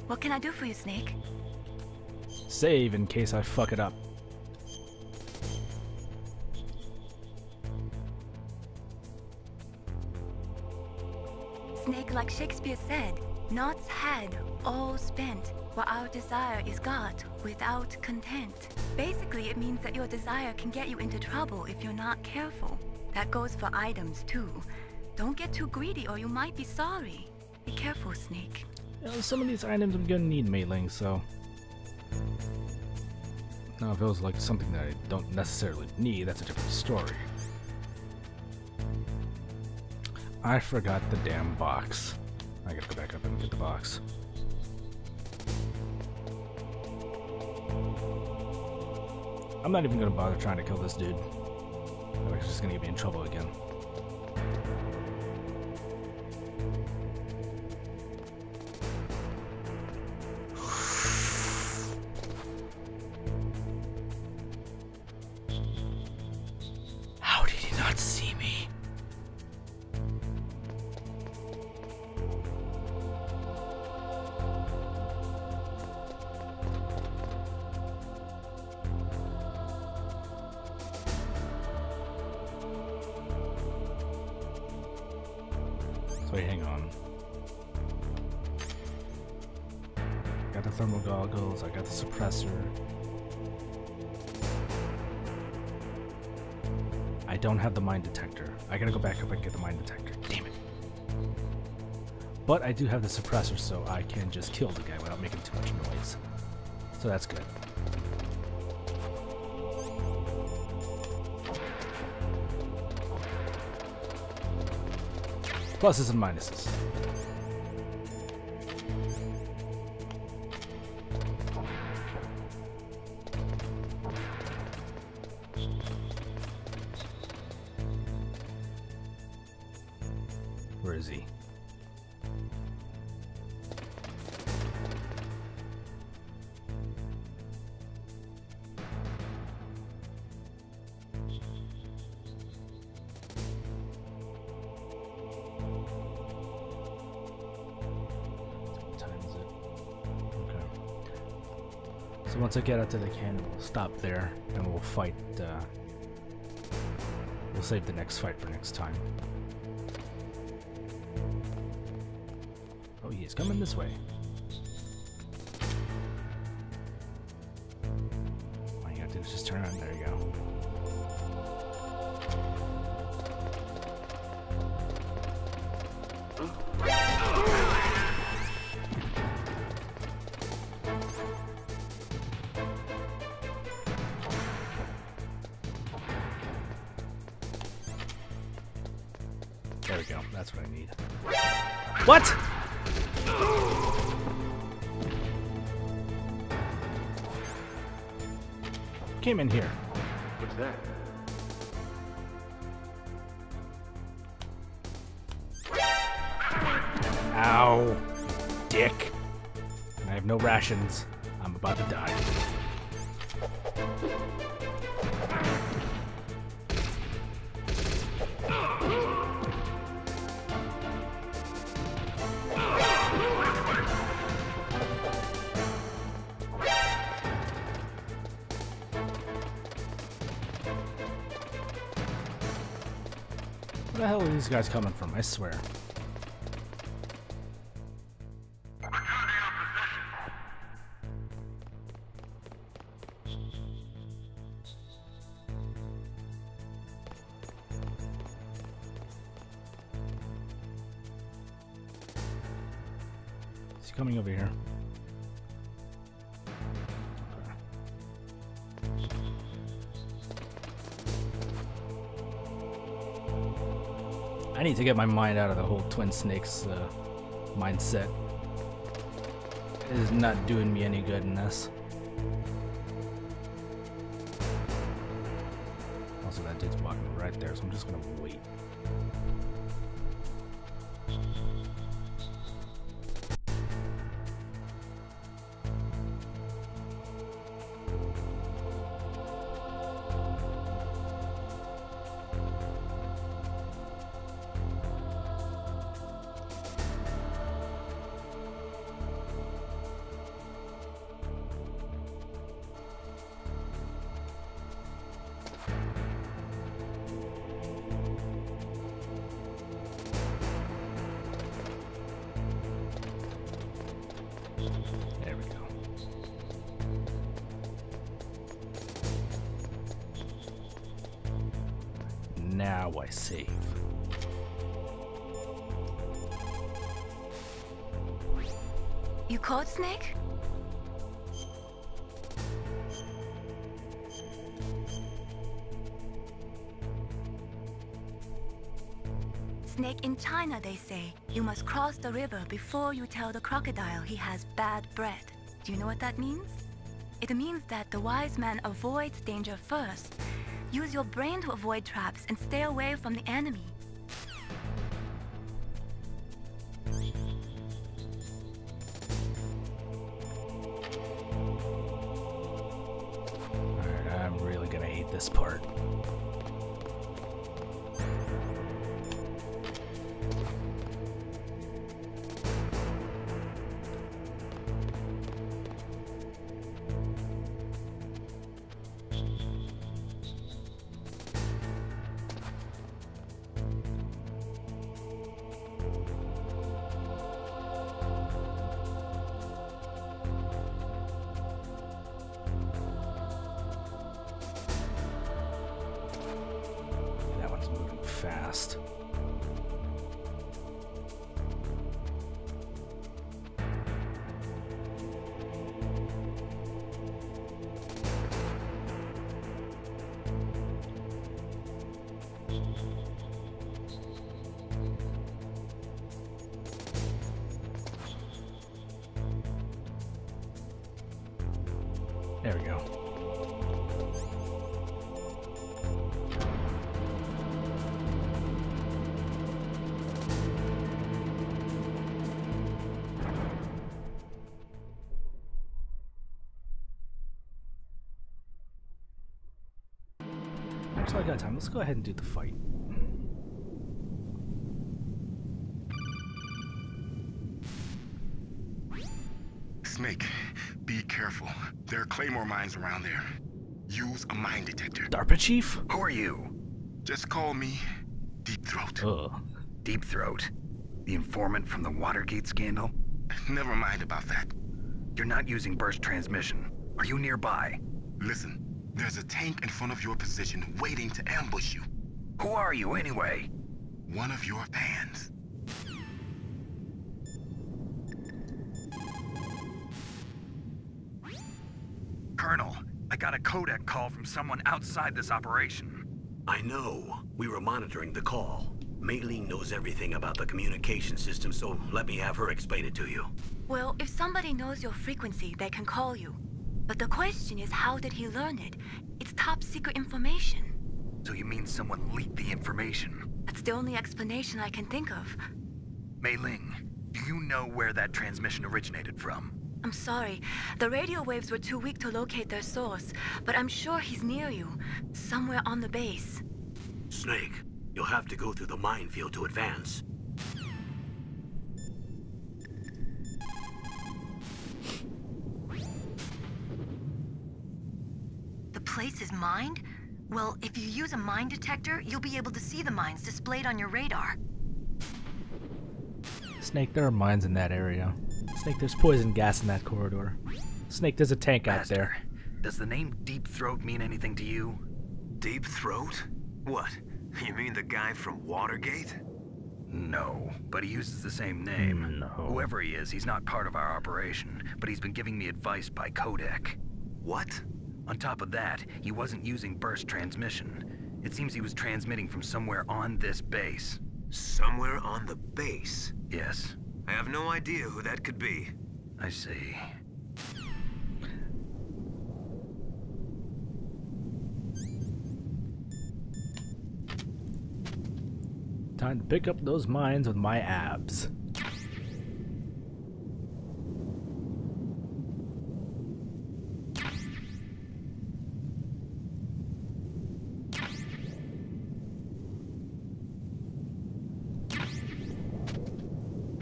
What can I do for you, Snake? Save in case I fuck it up. Snake, like Shakespeare said, naught had, all spent, while our desire is got without content. Basically, it means that your desire can get you into trouble if you're not careful. That goes for items, too. Don't get too greedy or you might be sorry. Be careful, Snake. You know, some of these items I'm gonna need meleeing, so... Now, if it was like something that I don't necessarily need, that's a different story. I forgot the damn box. I gotta go back up and get the box. I'm not even gonna bother trying to kill this dude. I'm just gonna get me in trouble again. How did he not see me? Wait, hang on. Got the thermal goggles, I got the suppressor. I don't have the mine detector. I gotta go back up and get the mine detector. Damn it. But I do have the suppressor, so I can just kill the guy without making too much noise. So that's good. Pluses and minuses. Where is he? So once I get out to the cannon, we'll stop there and we'll fight. We'll save the next fight for next time. Oh, he is coming this way. All you gotta do is just turn around. There you go. There we go. That's what I need. What? Came in here. What's that? Ow. Dick. And I have no rations. I'm about to die. Where the hell are these guys coming from? I swear. He's coming over here. I need to get my mind out of the whole Twin Snakes mindset. It is not doing me any good in this. Also, that dude's walking right there, so I'm just gonna wait. There we go. Now I save. You caught Snake? Snake in China, they say. You must cross the river before you tell the crocodile he has bad breath. Do you know what that means? It means that the wise man avoids danger first. Use your brain to avoid traps and stay away from the enemy. Alright, I'm really gonna hate this part. Fast. There we go. So I got time. Let's go ahead and do the fight. Snake, be careful. There are claymore mines around there. Use a mine detector. DARPA chief? Who are you? Just call me Deep Throat. Ugh. Deep Throat? The informant from the Watergate scandal? Never mind about that. You're not using burst transmission. Are you nearby? Listen. There's a tank in front of your position waiting to ambush you. Who are you, anyway? One of your fans. Colonel, I got a codec call from someone outside this operation. I know. We were monitoring the call. Mei Ling knows everything about the communication system, so let me have her explain it to you. Well, if somebody knows your frequency, they can call you. But the question is, how did he learn it? It's top secret information. So you mean someone leaked the information? That's the only explanation I can think of. Mei Ling, do you know where that transmission originated from? I'm sorry. The radio waves were too weak to locate their source, but I'm sure he's near you, somewhere on the base. Snake, you'll have to go through the minefield to advance. The place is mined? Well, if you use a mine detector, you'll be able to see the mines displayed on your radar. Snake, there are mines in that area. Snake, there's poison gas in that corridor. Snake, there's a tank out there. Does the name Deep Throat mean anything to you? Deep Throat? What? You mean the guy from Watergate? No, but he uses the same name. No. Whoever he is, he's not part of our operation, but he's been giving me advice by codec. What? On top of that, he wasn't using burst transmission. It seems he was transmitting from somewhere on this base. Somewhere on the base? Yes. I have no idea who that could be. I see. Time to pick up those mines with my abs.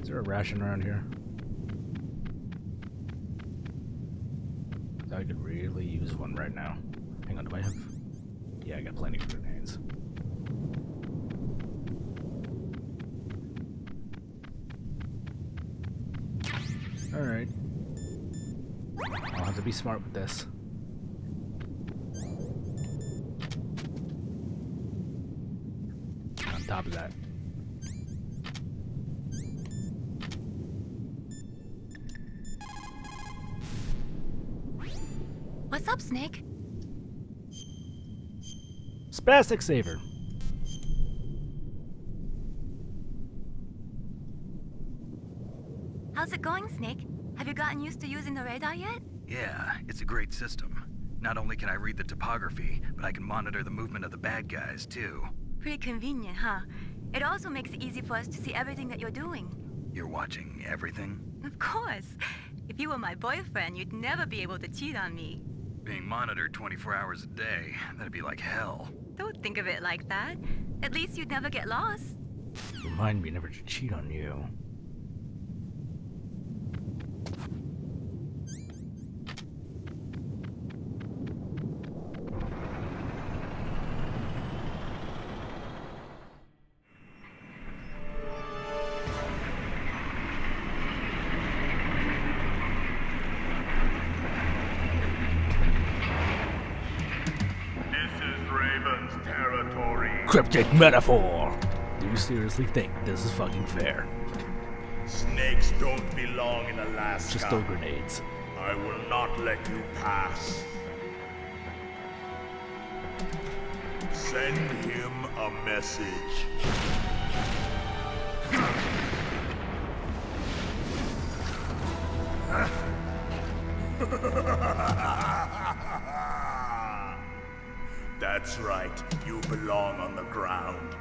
Is there a ration around here? I could really use one right now. Hang on, do I have... Yeah, I got plenty of grenades. Alright. I'll have to be smart with this. On top of that. What's up, Snake? Spastic Saver. How's it going, Snake? Have you gotten used to using the radar yet? Yeah, it's a great system. Not only can I read the topography, but I can monitor the movement of the bad guys, too. Pretty convenient, huh? It also makes it easy for us to see everything that you're doing. You're watching everything? Of course. If you were my boyfriend, you'd never be able to cheat on me. Being monitored 24 hours a day, that'd be like hell. Don't think of it like that. At least you'd never get lost. Remind me never to cheat on you. Cryptic metaphor. Do you seriously think this is fucking fair? Snakes don't belong in Alaska. Just throw grenades. I will not let you pass. Send him a message. That's right, you belong on the ground.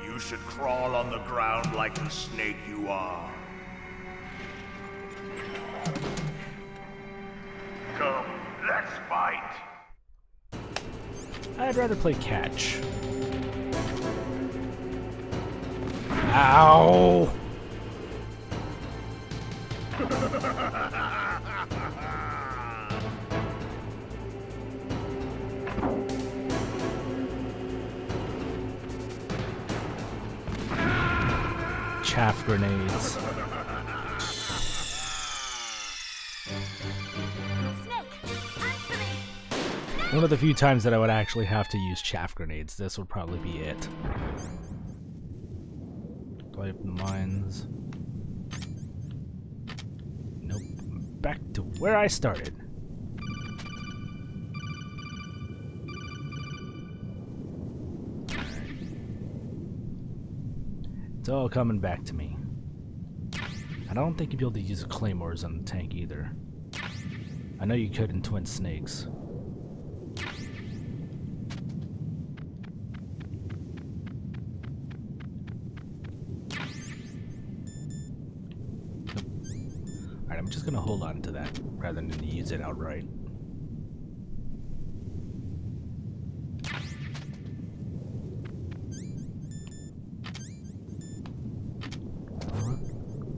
You should crawl on the ground like the snake you are. Come, let's fight. I'd rather play catch. Ow! Chaff grenades. One of the few times that I would actually have to use chaff grenades, this would probably be it. Do I open the mines? Nope. Back to where I started. It's all coming back to me. I don't think you'd be able to use claymores on the tank either. I know you could in Twin Snakes. Nope. Alright, I'm just gonna hold on to that rather than use it outright.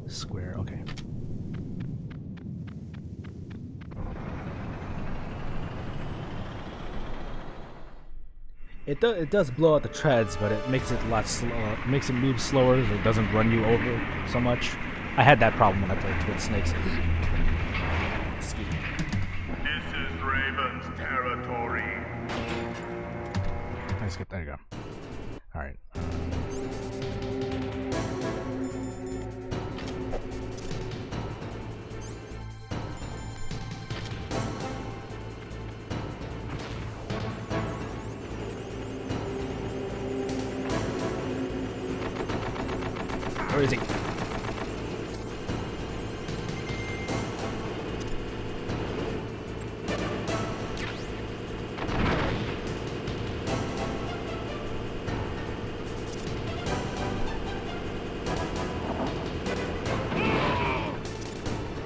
Square, okay. It does blow out the treads, but it makes it a lot slower. Makes it move slower, so it doesn't run you over so much. I had that problem when I played Twin Snakes. Excuse me. This is Raven's territory. Let's get there. You go. All right. Where is he? There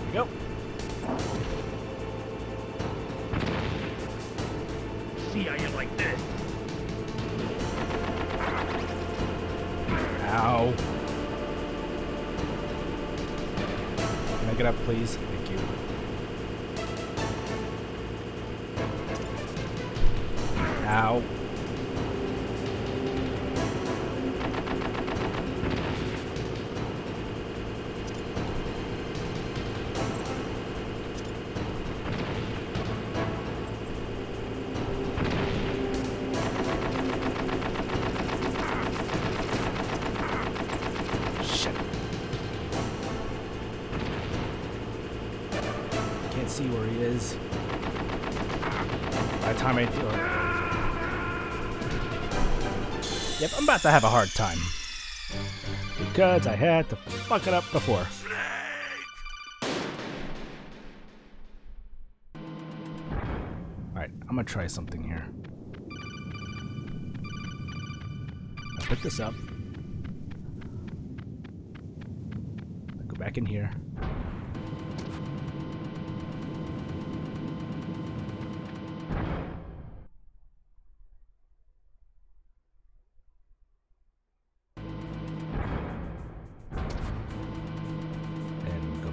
we go. See how you like this. Ow. Can I get up, please? Thank you. Ow. See where he is. By the time I do it. Yep, I'm about to have a hard time. Because I had to fuck it up before. Alright, I'm gonna try something here. I pick this up. I go back in here.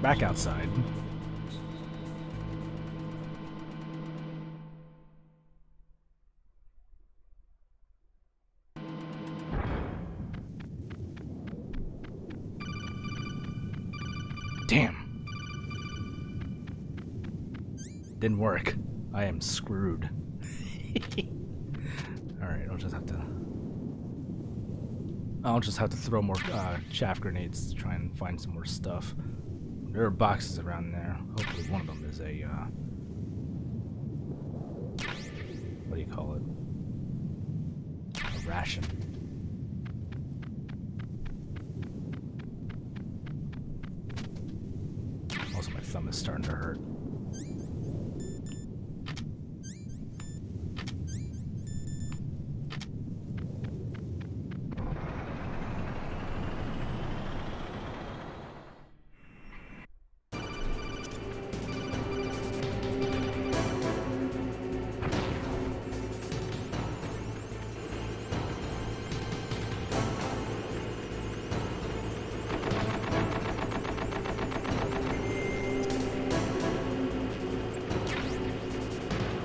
Back outside. Damn. Didn't work. I am screwed. Alright, I'll just have to throw more chaff grenades to try and find some more stuff. There are boxes around there. Hopefully one of them is a, what do you call it? A ration. Also, my thumb is starting to hurt.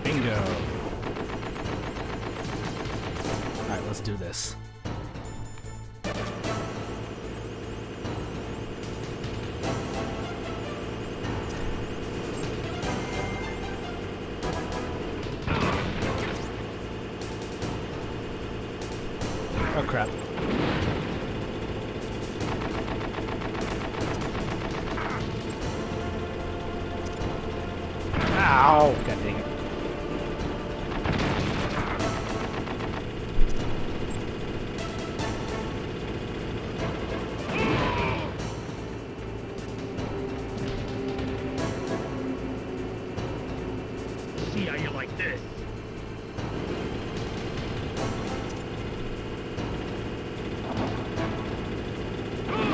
Bingo. Alright, let's do this. Oh crap. Ow! God dang it. See how you like this.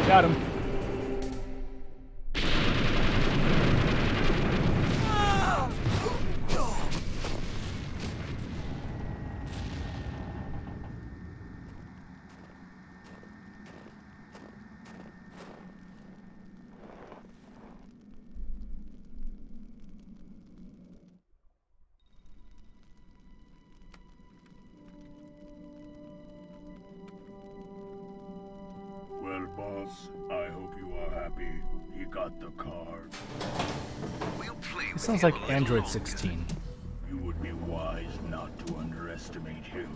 Got him. Well, boss, I hope you are happy. He got the card. It sounds like Android 16. You would be wise not to underestimate him.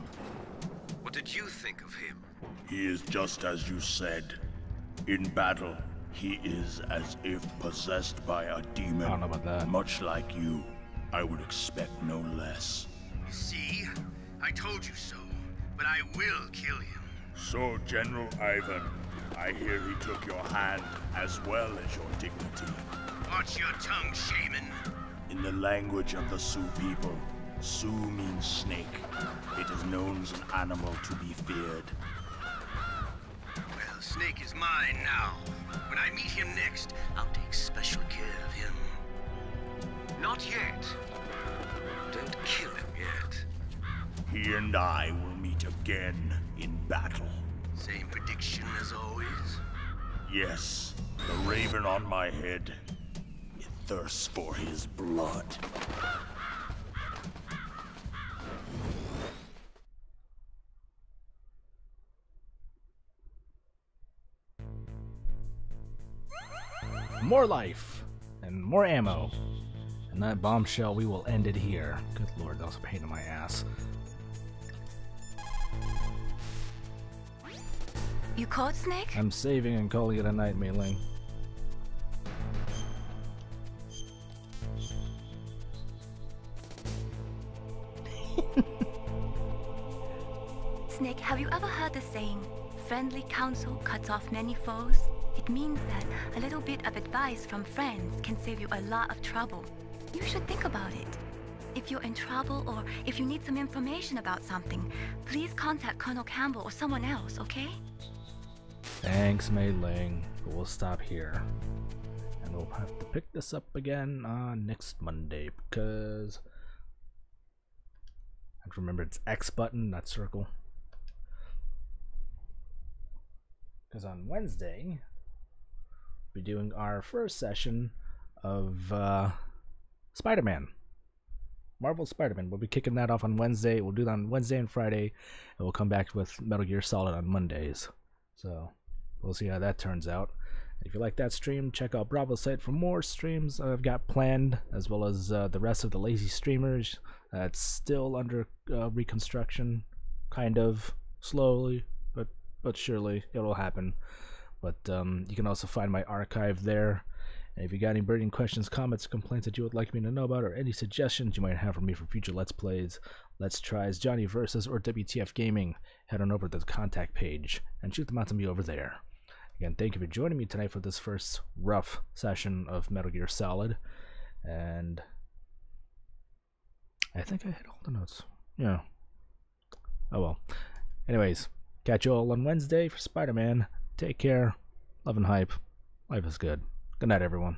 What did you think of him? He is just as you said. In battle, he is as if possessed by a demon. I don't know about that. Much like you, I would expect no less. See? I told you so. But I will kill him. So, General Ivan, I hear he took your hand as well as your dignity. Watch your tongue, shaman. In the language of the Sioux people, Sioux means snake. It is known as an animal to be feared. Well, Snake is mine now. When I meet him next, I'll take special care of him. Not yet. Don't kill him yet. He and I will meet again in battle. Same prediction as always? Yes, the raven on my head. It thirsts for his blood. More life and more ammo. And that bombshell, we will end it here. Good lord, that was a pain in my ass. You caught Snake? I'm saving and calling it a night, Mei Ling. Snake, have you ever heard the saying, friendly counsel cuts off many foes? It means that a little bit of advice from friends can save you a lot of trouble. You should think about it. If you're in trouble or if you need some information about something, please contact Colonel Campbell or someone else, okay? Thanks, Mei Ling. But we'll stop here. And we'll have to pick this up again on next Monday because I have to remember it's X button, not circle. Because on Wednesday, we'll be doing our first session of Spider-Man. Marvel Spider-Man. We'll be kicking that off on Wednesday. We'll do that on Wednesday and Friday, and we'll come back with Metal Gear Solid on Mondays. So we'll see how that turns out. If you like that stream, check out Bravo's site for more streams I've got planned, as well as the rest of the lazy streamers. It's still under reconstruction, kind of slowly, but surely it'll happen. But you can also find my archive there. And if you got any burning questions, comments, complaints that you would like me to know about, or any suggestions you might have for me for future Let's Plays, Let's Tries, Johnny Versus, or WTF Gaming, head on over to the contact page and shoot them out to me over there. Again, thank you for joining me tonight for this first rough session of Metal Gear Solid. And I think I hit all the notes. Yeah. Oh well. Anyways, catch you all on Wednesday for Spider-Man. Take care. Love and hype. Life is good. Good night, everyone.